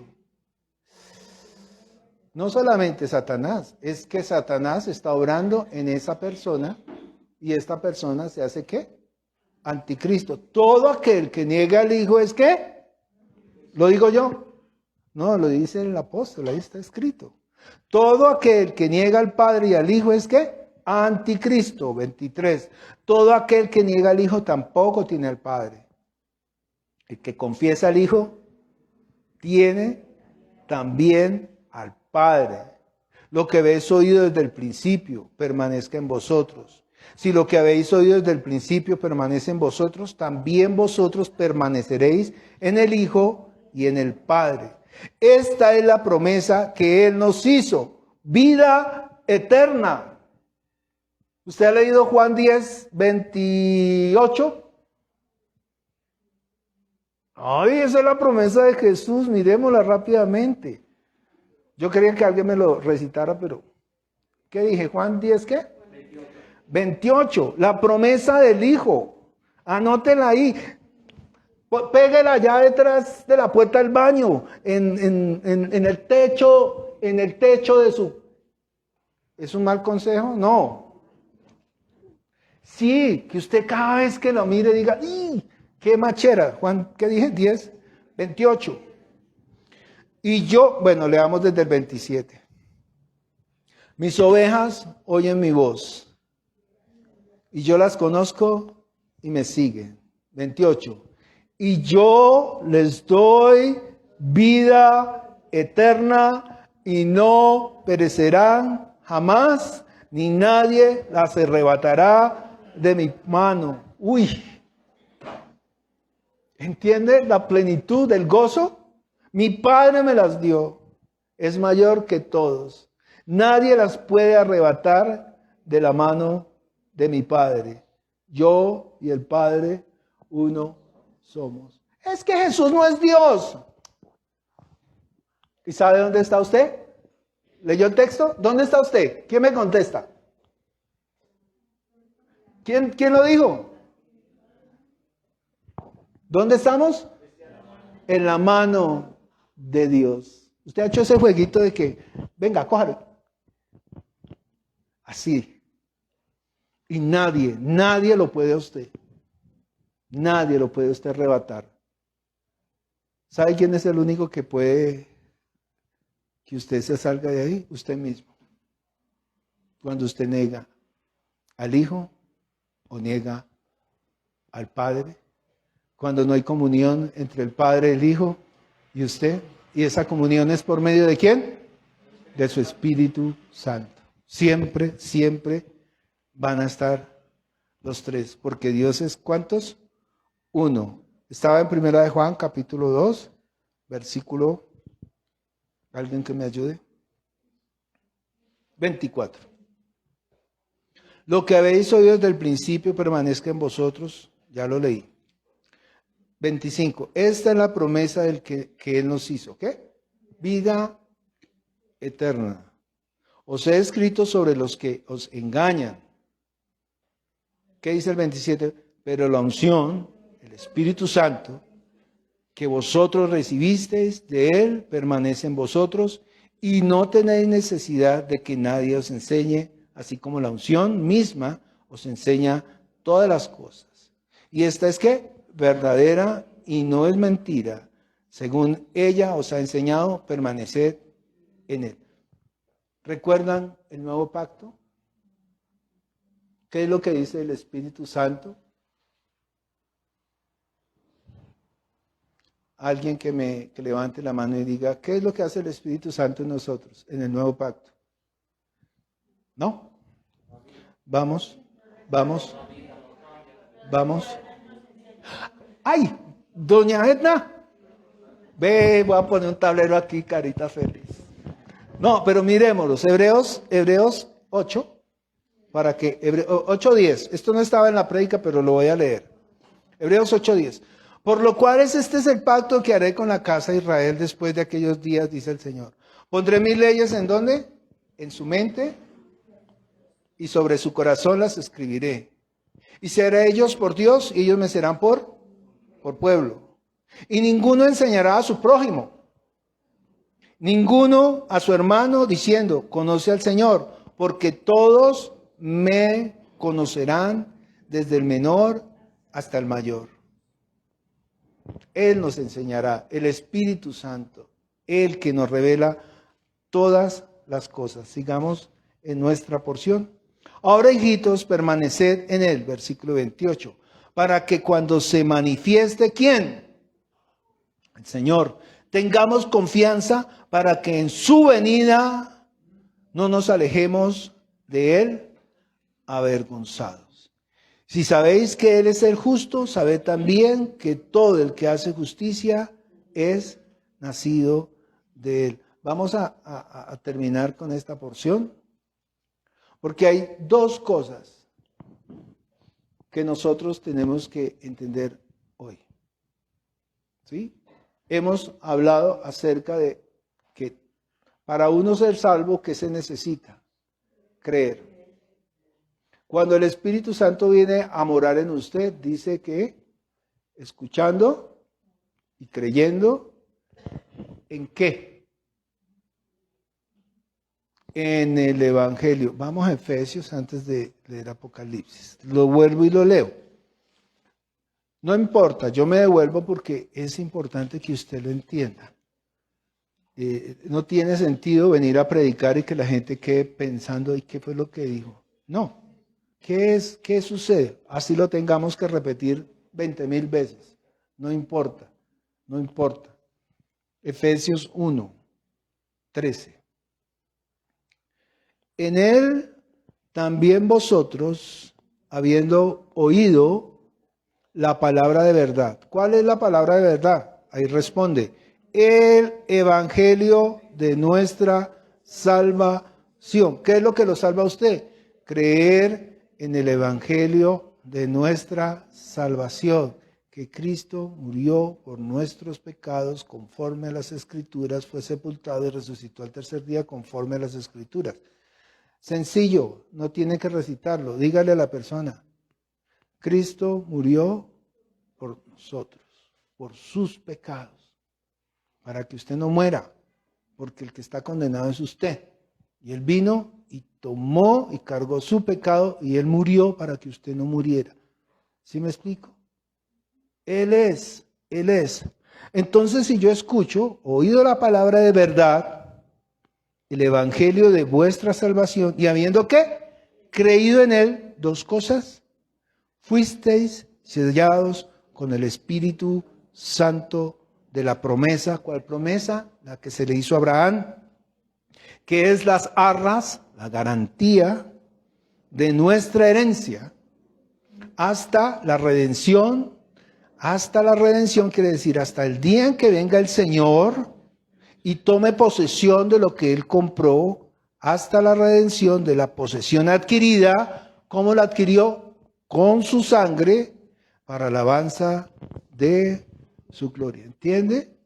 S1: No solamente Satanás, es que Satanás está obrando en esa persona y esta persona se hace ¿qué? Anticristo. Todo aquel que niega al Hijo es ¿qué? ¿Lo digo yo? No, lo dice el apóstol, ahí está escrito. Todo aquel que niega al Padre y al Hijo es ¿qué? Anticristo, 23. Todo aquel que niega al Hijo tampoco tiene al Padre. El que confiesa al Hijo tiene también al Padre. Lo que habéis oído desde el principio permanezca en vosotros. Si lo que habéis oído desde el principio permanece en vosotros, también vosotros permaneceréis en el Hijo y en el Padre. Esta es la promesa que Él nos hizo, vida eterna. ¿Usted ha leído Juan 10, 28? Ay, esa es la promesa de Jesús, miremosla rápidamente. Yo quería que alguien me lo recitara, pero ¿qué dije? Juan 10, ¿qué? 28, la promesa del Hijo. Anótela ahí. Péguela allá detrás de la puerta del baño, en el techo de su... ¿Es un mal consejo? No. Sí, que usted cada vez que lo mire diga, ¡ih! ¡Qué machera! Juan, ¿qué dije? 10, 28. Y yo, bueno, leamos desde el 27. Mis ovejas oyen mi voz, y yo las conozco y me siguen. 28. Y yo les doy vida eterna y no perecerán jamás, ni nadie las arrebatará de mi mano. Uy. ¿Entiende la plenitud del gozo? Mi Padre me las dio. Es mayor que todos. Nadie las puede arrebatar de la mano de mi Padre. Yo y el Padre, uno somos. Es que Jesús no es Dios. ¿Y sabe dónde está usted? ¿Leyó el texto? ¿Dónde está usted? ¿Quién me contesta? ¿Quién lo dijo? ¿Dónde estamos? En la mano de Dios. Usted ha hecho ese jueguito de que, venga, cójalo. Así. Y nadie lo puede a usted. Nadie lo puede usted arrebatar. ¿Sabe quién es el único que puede que usted se salga de ahí? Usted mismo. Cuando usted niega al Hijo o niega al Padre. Cuando no hay comunión entre el Padre, el Hijo y usted. Y esa comunión es por medio de ¿quién? De su Espíritu Santo. Siempre, siempre van a estar los tres. Porque Dios es ¿cuántos? Uno. Estaba en 1 de Juan, capítulo 2, versículo, ¿alguien que me ayude? 24. Lo que habéis oído desde el principio permanezca en vosotros, ya lo leí. 25. Esta es la promesa del que Él nos hizo. ¿Qué? Vida eterna. Os he escrito sobre los que os engañan. ¿Qué dice el 27? Pero la unción, el Espíritu Santo, que vosotros recibisteis de Él, permanece en vosotros y no tenéis necesidad de que nadie os enseñe, así como la unción misma os enseña todas las cosas. Y esta es ¿qué? Verdadera y no es mentira. Según ella os ha enseñado, permaneced en Él. ¿Recuerdan el nuevo pacto? ¿Qué es lo que dice el Espíritu Santo? Alguien que levante la mano y diga, ¿qué es lo que hace el Espíritu Santo en nosotros, en el nuevo pacto? ¿No? Vamos. ¡Ay! Doña Edna. Ve, voy a poner un tablero aquí, carita feliz. No, pero miremoslos. Hebreos 8, para que 8:10. Esto no estaba en la prédica, pero lo voy a leer. Hebreos 8:10. Por lo cual este es el pacto que haré con la casa de Israel después de aquellos días, dice el Señor. Pondré mis leyes ¿en dónde? En su mente, y sobre su corazón las escribiré. Y seré ellos por Dios, y ellos me serán por pueblo. Y ninguno enseñará a su prójimo, ninguno a su hermano, diciendo, conoce al Señor, porque todos me conocerán, desde el menor hasta el mayor. Él nos enseñará, el Espíritu Santo, el que nos revela todas las cosas. Sigamos en nuestra porción. Ahora, hijitos, permaneced en él, versículo 28, para que cuando se manifieste, ¿quién? El Señor. Tengamos confianza para que en su venida no nos alejemos de él avergonzados. Si sabéis que él es el justo, sabed también que todo el que hace justicia es nacido de él. Vamos a terminar con esta porción, porque hay dos cosas que nosotros tenemos que entender hoy. ¿Sí? Hemos hablado acerca de que para uno ser salvo, ¿qué se necesita? Creer. Cuando el Espíritu Santo viene a morar en usted, dice que escuchando y creyendo, ¿en qué? En el Evangelio. Vamos a Efesios antes de leer Apocalipsis. Lo vuelvo y lo leo. No importa, yo me devuelvo porque es importante que usted lo entienda. No tiene sentido venir a predicar y que la gente quede pensando, ¿y qué fue lo que dijo? No. ¿Qué sucede? Así lo tengamos que repetir 20,000 veces. No importa, no importa. Efesios 1, 13. En él también vosotros, habiendo oído la palabra de verdad. ¿Cuál es la palabra de verdad? Ahí responde, el evangelio de nuestra salvación. ¿Qué es lo que lo salva a usted? Creer en el evangelio de nuestra salvación, que Cristo murió por nuestros pecados conforme a las Escrituras, fue sepultado y resucitó al tercer día conforme a las Escrituras. Sencillo, no tiene que recitarlo. Dígale a la persona, Cristo murió por nosotros, por sus pecados, para que usted no muera, porque el que está condenado es usted. Y Él vino y tomó y cargó su pecado y Él murió para que usted no muriera. ¿Sí me explico? Él es. Entonces, si yo escucho, oído la palabra de verdad, el evangelio de vuestra salvación, y habiendo ¿qué? Creído en Él, dos cosas, fuisteis sellados con el Espíritu Santo de la promesa. ¿Cuál promesa? La que se le hizo a Abraham, que es las arras, la garantía de nuestra herencia, hasta la redención quiere decir hasta el día en que venga el Señor y tome posesión de lo que Él compró, hasta la redención de la posesión adquirida. ¿Cómo la adquirió? Con su sangre, para alabanza de su gloria. ¿Entiende?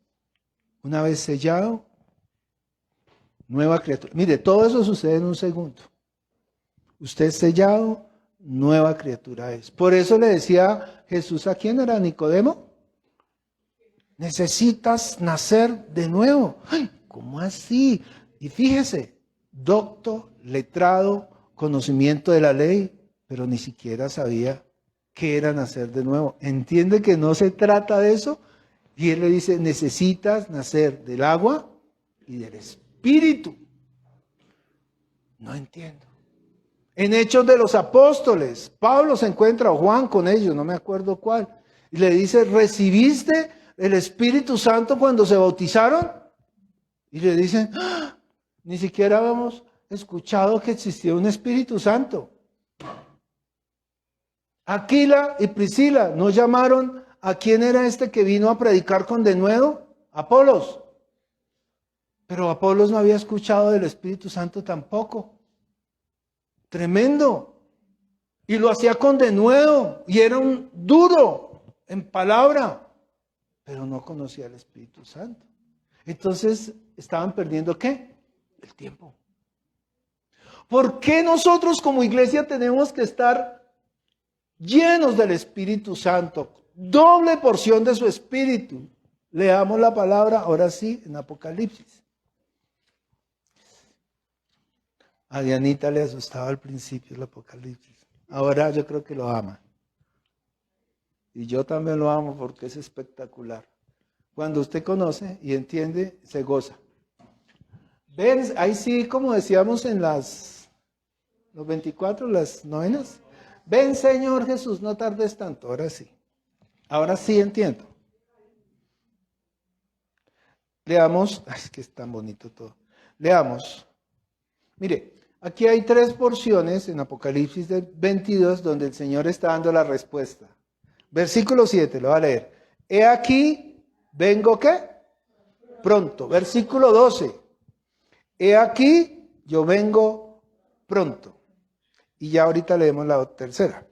S1: Una vez sellado, nueva criatura. Mire, todo eso sucede en un segundo. Usted es sellado, nueva criatura es. Por eso le decía Jesús, ¿a quién era? ¿Nicodemo? Necesitas nacer de nuevo. Ay, ¿cómo así? Y fíjese, docto, letrado, conocimiento de la ley, pero ni siquiera sabía qué era nacer de nuevo. ¿Entiende que no se trata de eso? Y él le dice, necesitas nacer del agua y del Espíritu. No entiendo. En Hechos de los Apóstoles, Pablo se encuentra, o Juan con ellos, no me acuerdo cuál, y le dice, ¿recibiste el Espíritu Santo cuando se bautizaron? Y le dicen, ¡ah! Ni siquiera habíamos escuchado que existía un Espíritu Santo. Aquila y Priscila, ¿no llamaron a quién era este que vino a predicar con denuedo? Apolos. Pero Apolos no había escuchado del Espíritu Santo tampoco. Tremendo. Y lo hacía con denuedo y era un duro en palabra. pero no conocía al Espíritu Santo. Entonces, ¿estaban perdiendo qué? El tiempo. ¿Por qué nosotros como iglesia tenemos que estar llenos del Espíritu Santo? Doble porción de su Espíritu. Leamos la palabra, ahora sí, en Apocalipsis. A Dianita le asustaba al principio el Apocalipsis. Ahora yo creo que lo ama. Y yo también lo amo porque es espectacular. Cuando usted conoce y entiende, se goza. Ven, ahí sí, como decíamos en los 24, las novenas. Ven, Señor Jesús, no tardes tanto. Ahora sí entiendo. Leamos, es que es tan bonito todo. Leamos. Mire, aquí hay 3 porciones en Apocalipsis 22 donde el Señor está dando la respuesta. Versículo 7, lo va a leer. He aquí, vengo ¿qué? Pronto. Versículo 12. He aquí, yo vengo pronto. Y ya ahorita leemos la tercera.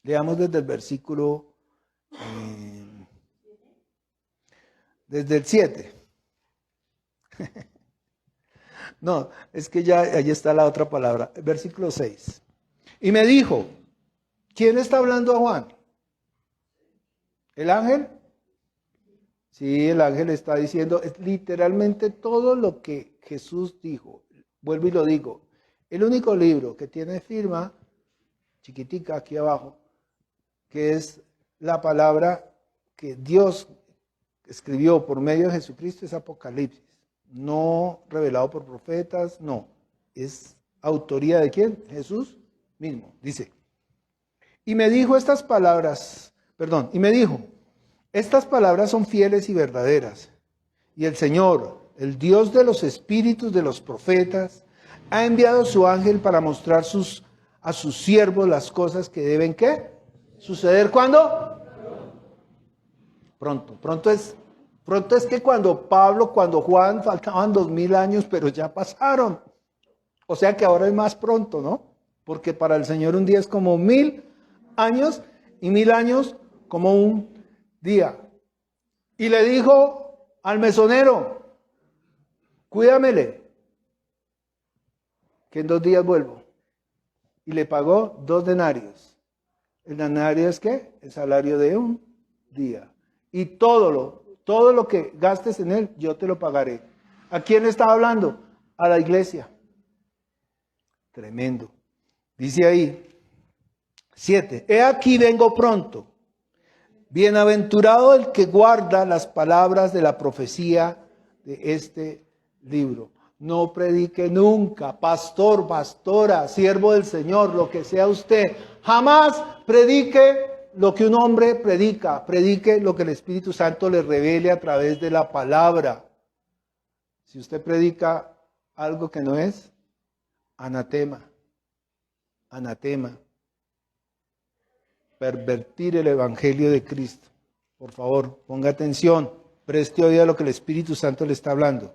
S1: Leamos desde el versículo, desde el 7. No, es que ya ahí está la otra palabra. Versículo 6. Y me dijo, ¿quién está hablando a Juan? ¿El ángel? Sí, el ángel está diciendo literalmente todo lo que Jesús dijo. Vuelvo y lo digo. El único libro que tiene firma, chiquitica aquí abajo, que es la palabra que Dios escribió por medio de Jesucristo, es Apocalipsis. No revelado por profetas, no. Es autoría de ¿quién? Jesús mismo. Dice, y me dijo, estas palabras son fieles y verdaderas. Y el Señor, el Dios de los espíritus de los profetas, ha enviado su ángel para mostrar a sus siervos las cosas que deben, ¿qué? ¿Suceder cuándo? Pronto. Pronto es que cuando Juan, faltaban 2000 años, pero ya pasaron. O sea que ahora es más pronto, ¿no? Porque para el Señor un día es como 1000 años y 1000 años como un día. Y le dijo al mesonero, cuídamele, que en 2 días vuelvo. Y le pagó 2 denarios. El denario es ¿qué? El salario de un día. Y todo lo que gastes en él, yo te lo pagaré. ¿A quién le estaba hablando? A la iglesia. Tremendo. Dice ahí, 7. He aquí vengo pronto. Bienaventurado el que guarda las palabras de la profecía de este libro. No predique nunca, pastor, pastora, siervo del Señor, lo que sea usted. Jamás predique lo que un hombre predica. Predique lo que el Espíritu Santo le revele a través de la palabra. Si usted predica algo que no es, anatema. Anatema. Pervertir el Evangelio de Cristo. Por favor, ponga atención. Preste oído a lo que el Espíritu Santo le está hablando.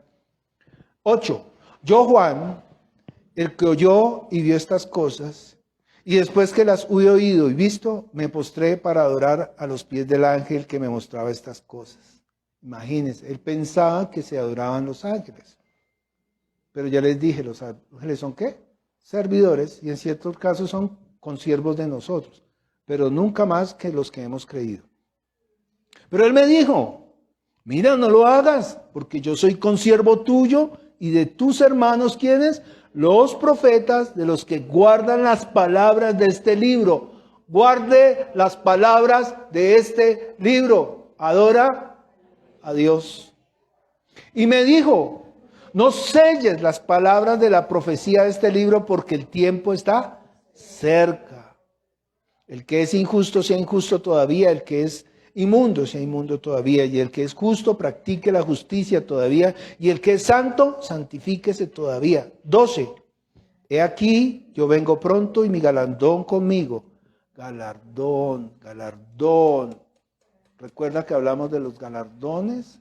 S1: 8. Yo, Juan, el que oyó y vio estas cosas, y después que las hubo oído y visto, me postré para adorar a los pies del ángel que me mostraba estas cosas. Imagínense, él pensaba que se adoraban los ángeles. Pero ya les dije, los ángeles son ¿qué? Servidores, y en ciertos casos son consiervos de nosotros, pero nunca más que los que hemos creído. Pero él me dijo, mira, no lo hagas, porque yo soy consiervo tuyo y de tus hermanos, ¿quiénes? Los profetas, de los que guardan las palabras de este libro. Guarde las palabras de este libro. Adora a Dios. Y me dijo, no selles las palabras de la profecía de este libro porque el tiempo está cerca. El que es injusto sea injusto todavía, el que es inmundo sea inmundo todavía, y el que es justo practique la justicia todavía, y el que es santo santifíquese todavía. 12. He aquí, yo vengo pronto y mi galardón conmigo. Galardón. ¿Recuerda que hablamos de los galardones?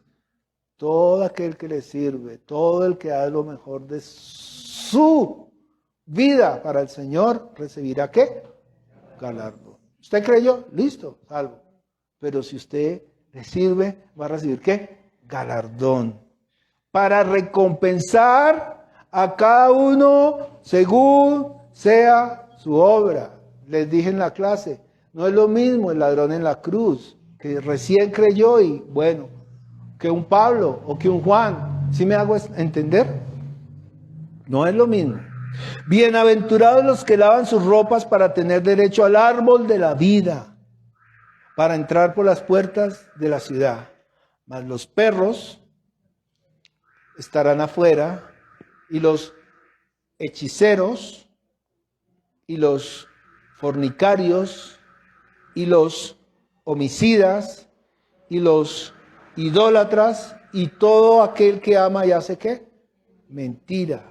S1: Todo aquel que le sirve, todo el que da lo mejor de su vida para el Señor, recibirá ¿qué? Galardón. ¿Usted creyó? Listo, salvo. Pero si usted le sirve, va a recibir ¿qué? Galardón. Para recompensar a cada uno según sea su obra. Les dije en la clase, no es lo mismo el ladrón en la cruz, que recién creyó y bueno, que un Pablo o que un Juan. ¿Sí me hago entender? No es lo mismo. Bienaventurados los que lavan sus ropas para tener derecho al árbol de la vida, para entrar por las puertas de la ciudad. Mas los perros estarán afuera, y los hechiceros, y los fornicarios, y los homicidas, y los idólatras, y todo aquel que ama y hace ¿qué? Mentira.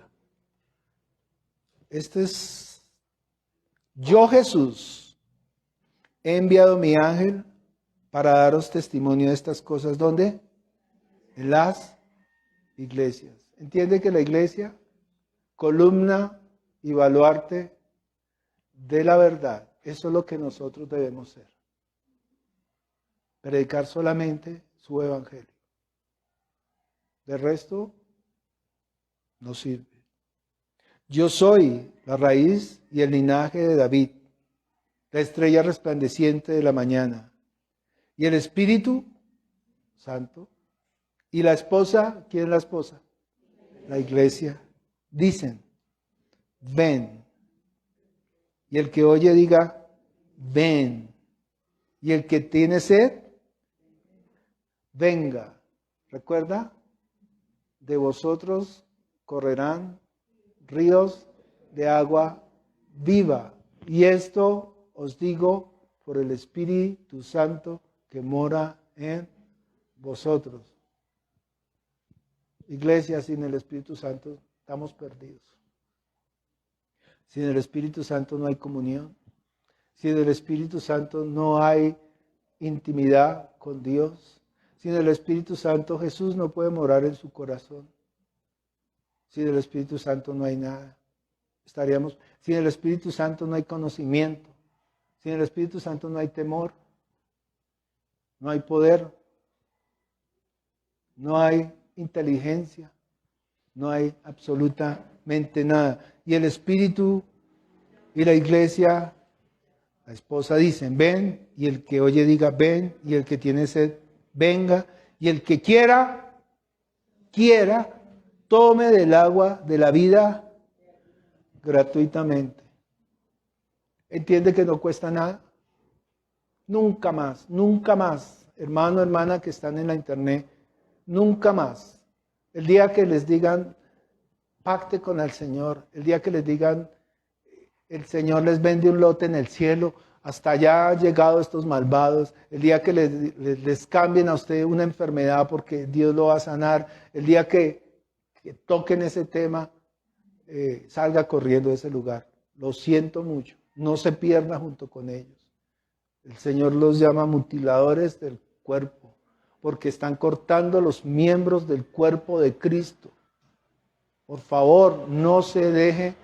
S1: Yo, Jesús, he enviado mi ángel para daros testimonio de estas cosas. ¿Dónde? En las iglesias. ¿Entiende que la iglesia, columna y baluarte de la verdad, eso es lo que nosotros debemos ser? Predicar solamente su evangelio. De resto, no sirve. Yo soy la raíz y el linaje de David, la estrella resplandeciente de la mañana. Y el Espíritu Santo. Y la esposa, ¿quién es la esposa? La iglesia. Dicen, ven. Y el que oye diga, ven. Y el que tiene sed, venga. ¿Recuerda? De vosotros correrán ríos de agua viva. Y esto os digo por el Espíritu Santo que mora en vosotros. Iglesia, sin el Espíritu Santo estamos perdidos. Sin el Espíritu Santo no hay comunión. Sin el Espíritu Santo no hay intimidad con Dios. Sin el Espíritu Santo Jesús no puede morar en su corazón. Sin el Espíritu Santo no hay nada. Sin el Espíritu Santo no hay conocimiento. Sin el Espíritu Santo no hay temor. No hay poder. No hay inteligencia. No hay absolutamente nada. Y el Espíritu y la iglesia, la esposa dicen, ven. Y el que oye diga, ven. Y el que tiene sed, venga. Y el que quiera, tome del agua de la vida gratuitamente. ¿Entiende que no cuesta nada? Nunca más, nunca más. Hermano, hermana que están en la internet, nunca más. El día que les digan, pacte con el Señor, el día que les digan, el Señor les vende un lote en el cielo, hasta allá han llegado estos malvados, el día que les cambien a usted una enfermedad porque Dios lo va a sanar, el día que toquen ese tema, salga corriendo de ese lugar. Lo siento mucho, no se pierda junto con ellos. El Señor los llama mutiladores del cuerpo, porque están cortando los miembros del cuerpo de Cristo. Por favor, no se deje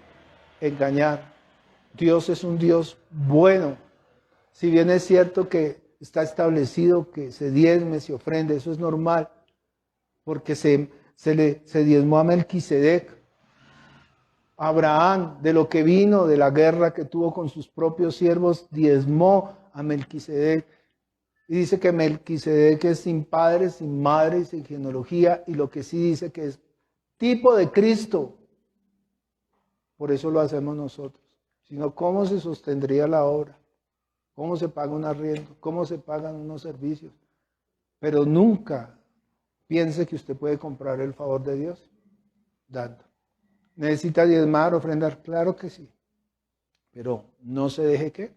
S1: engañar. Dios es un Dios bueno. Si bien es cierto que está establecido que se diezme, se ofrende, eso es normal, porque se diezmó a Melquisedec. Abraham, de lo que vino, de la guerra que tuvo con sus propios siervos, diezmó a Melquisedec. Y dice que Melquisedec es sin padre, sin madre y sin genealogía, y lo que sí dice que es tipo de Cristo. Por eso lo hacemos nosotros. Si no, ¿cómo se sostendría la obra? ¿Cómo se paga un arriendo? ¿Cómo se pagan unos servicios? Pero nunca piense que usted puede comprar el favor de Dios dando. ¿Necesita diezmar, ofrendar? Claro que sí. Pero no se deje ¿qué?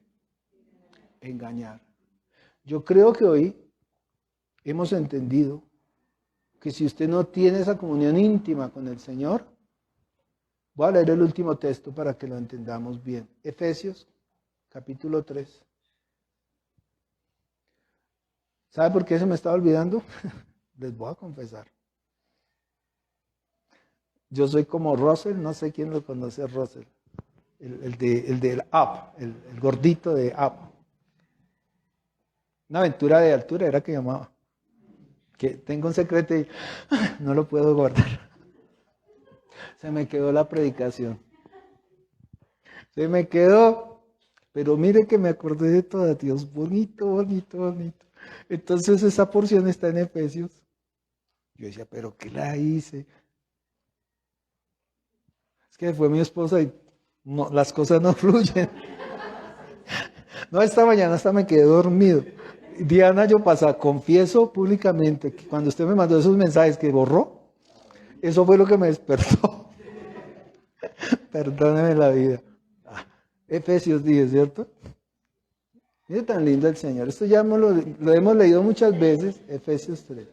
S1: Engañar. Yo creo que hoy hemos entendido que si usted no tiene esa comunión íntima con el Señor, voy a leer el último texto para que lo entendamos bien. Efesios, capítulo 3. ¿Sabe por qué se me estaba olvidando? Les voy a confesar. Yo soy como Russell, no sé quién lo conoce, Russell. El del Up, el gordito de Up. Una aventura de altura era que llamaba. que tengo un secreto y no lo puedo guardar. Se me quedó la predicación. Se me quedó. Pero mire que me acordé de todo, Dios, bonito, bonito, bonito. Entonces esa porción está en Efesios. Yo decía, ¿pero qué la hice? Es que fue mi esposa y no, las cosas no fluyen. No, esta mañana hasta me quedé dormido. Diana, yo confieso públicamente que cuando usted me mandó esos mensajes que borró, eso fue lo que me despertó. Perdóneme la vida. Efesios 10, ¿cierto? Mire tan lindo el Señor. Esto ya lo hemos leído muchas veces, Efesios 3.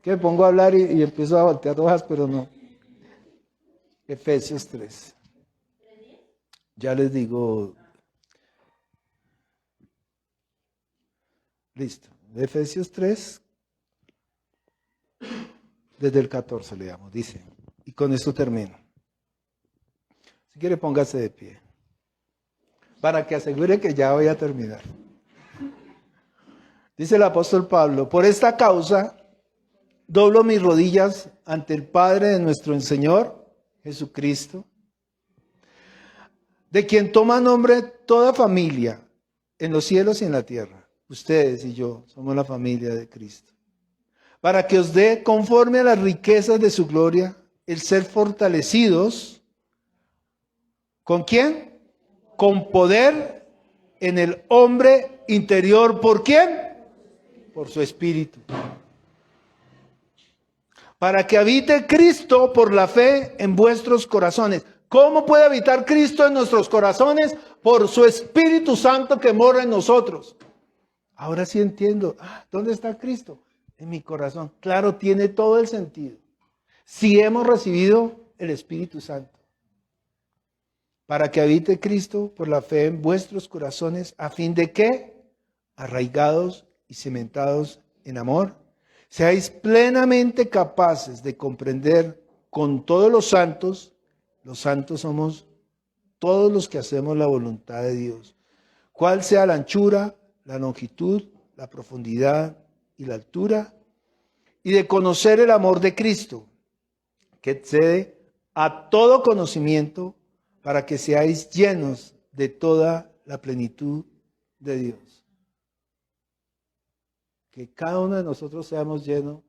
S1: Que me pongo a hablar y empiezo a voltear hojas, pero no. Efesios 3. Ya les digo. Listo. Efesios 3. Desde el 14 leamos. Dice. Y con esto termino. Si quiere, póngase de pie. Para que asegure que ya voy a terminar. Dice el apóstol Pablo, por esta causa doblo mis rodillas ante el Padre de nuestro Señor Jesucristo, de quien toma nombre toda familia en los cielos y en la tierra. Ustedes y yo somos la familia de Cristo. Para que os dé conforme a las riquezas de su gloria el ser fortalecidos. ¿Con quién? Con poder en el hombre interior. ¿Por quién? Por su espíritu. Para que habite Cristo por la fe en vuestros corazones. ¿Cómo puede habitar Cristo en nuestros corazones? Por su Espíritu Santo que mora en nosotros. Ahora sí entiendo. ¿Dónde está Cristo? En mi corazón. Claro, tiene todo el sentido. Si hemos recibido el Espíritu Santo. Para que habite Cristo por la fe en vuestros corazones, a fin de que, arraigados y cimentados en amor, seáis plenamente capaces de comprender con todos los santos somos todos los que hacemos la voluntad de Dios, cuál sea la anchura, la longitud, la profundidad y la altura, y de conocer el amor de Cristo, que excede a todo conocimiento, para que seáis llenos de toda la plenitud de Dios. Que cada uno de nosotros seamos llenos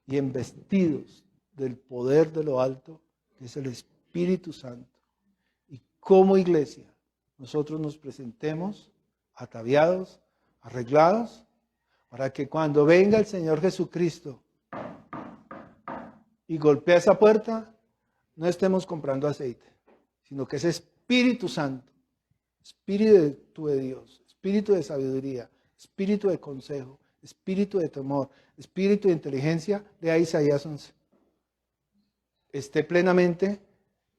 S1: y embestidos del poder de lo alto, que es el Espíritu Santo. Y como iglesia, nosotros nos presentemos ataviados, arreglados, para que cuando venga el Señor Jesucristo y golpee esa puerta, no estemos comprando aceite, sino que ese Espíritu Santo, Espíritu de Dios, Espíritu de sabiduría, Espíritu de consejo, Espíritu de temor, Espíritu de inteligencia, de Isaías 11, esté plenamente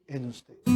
S1: en usted.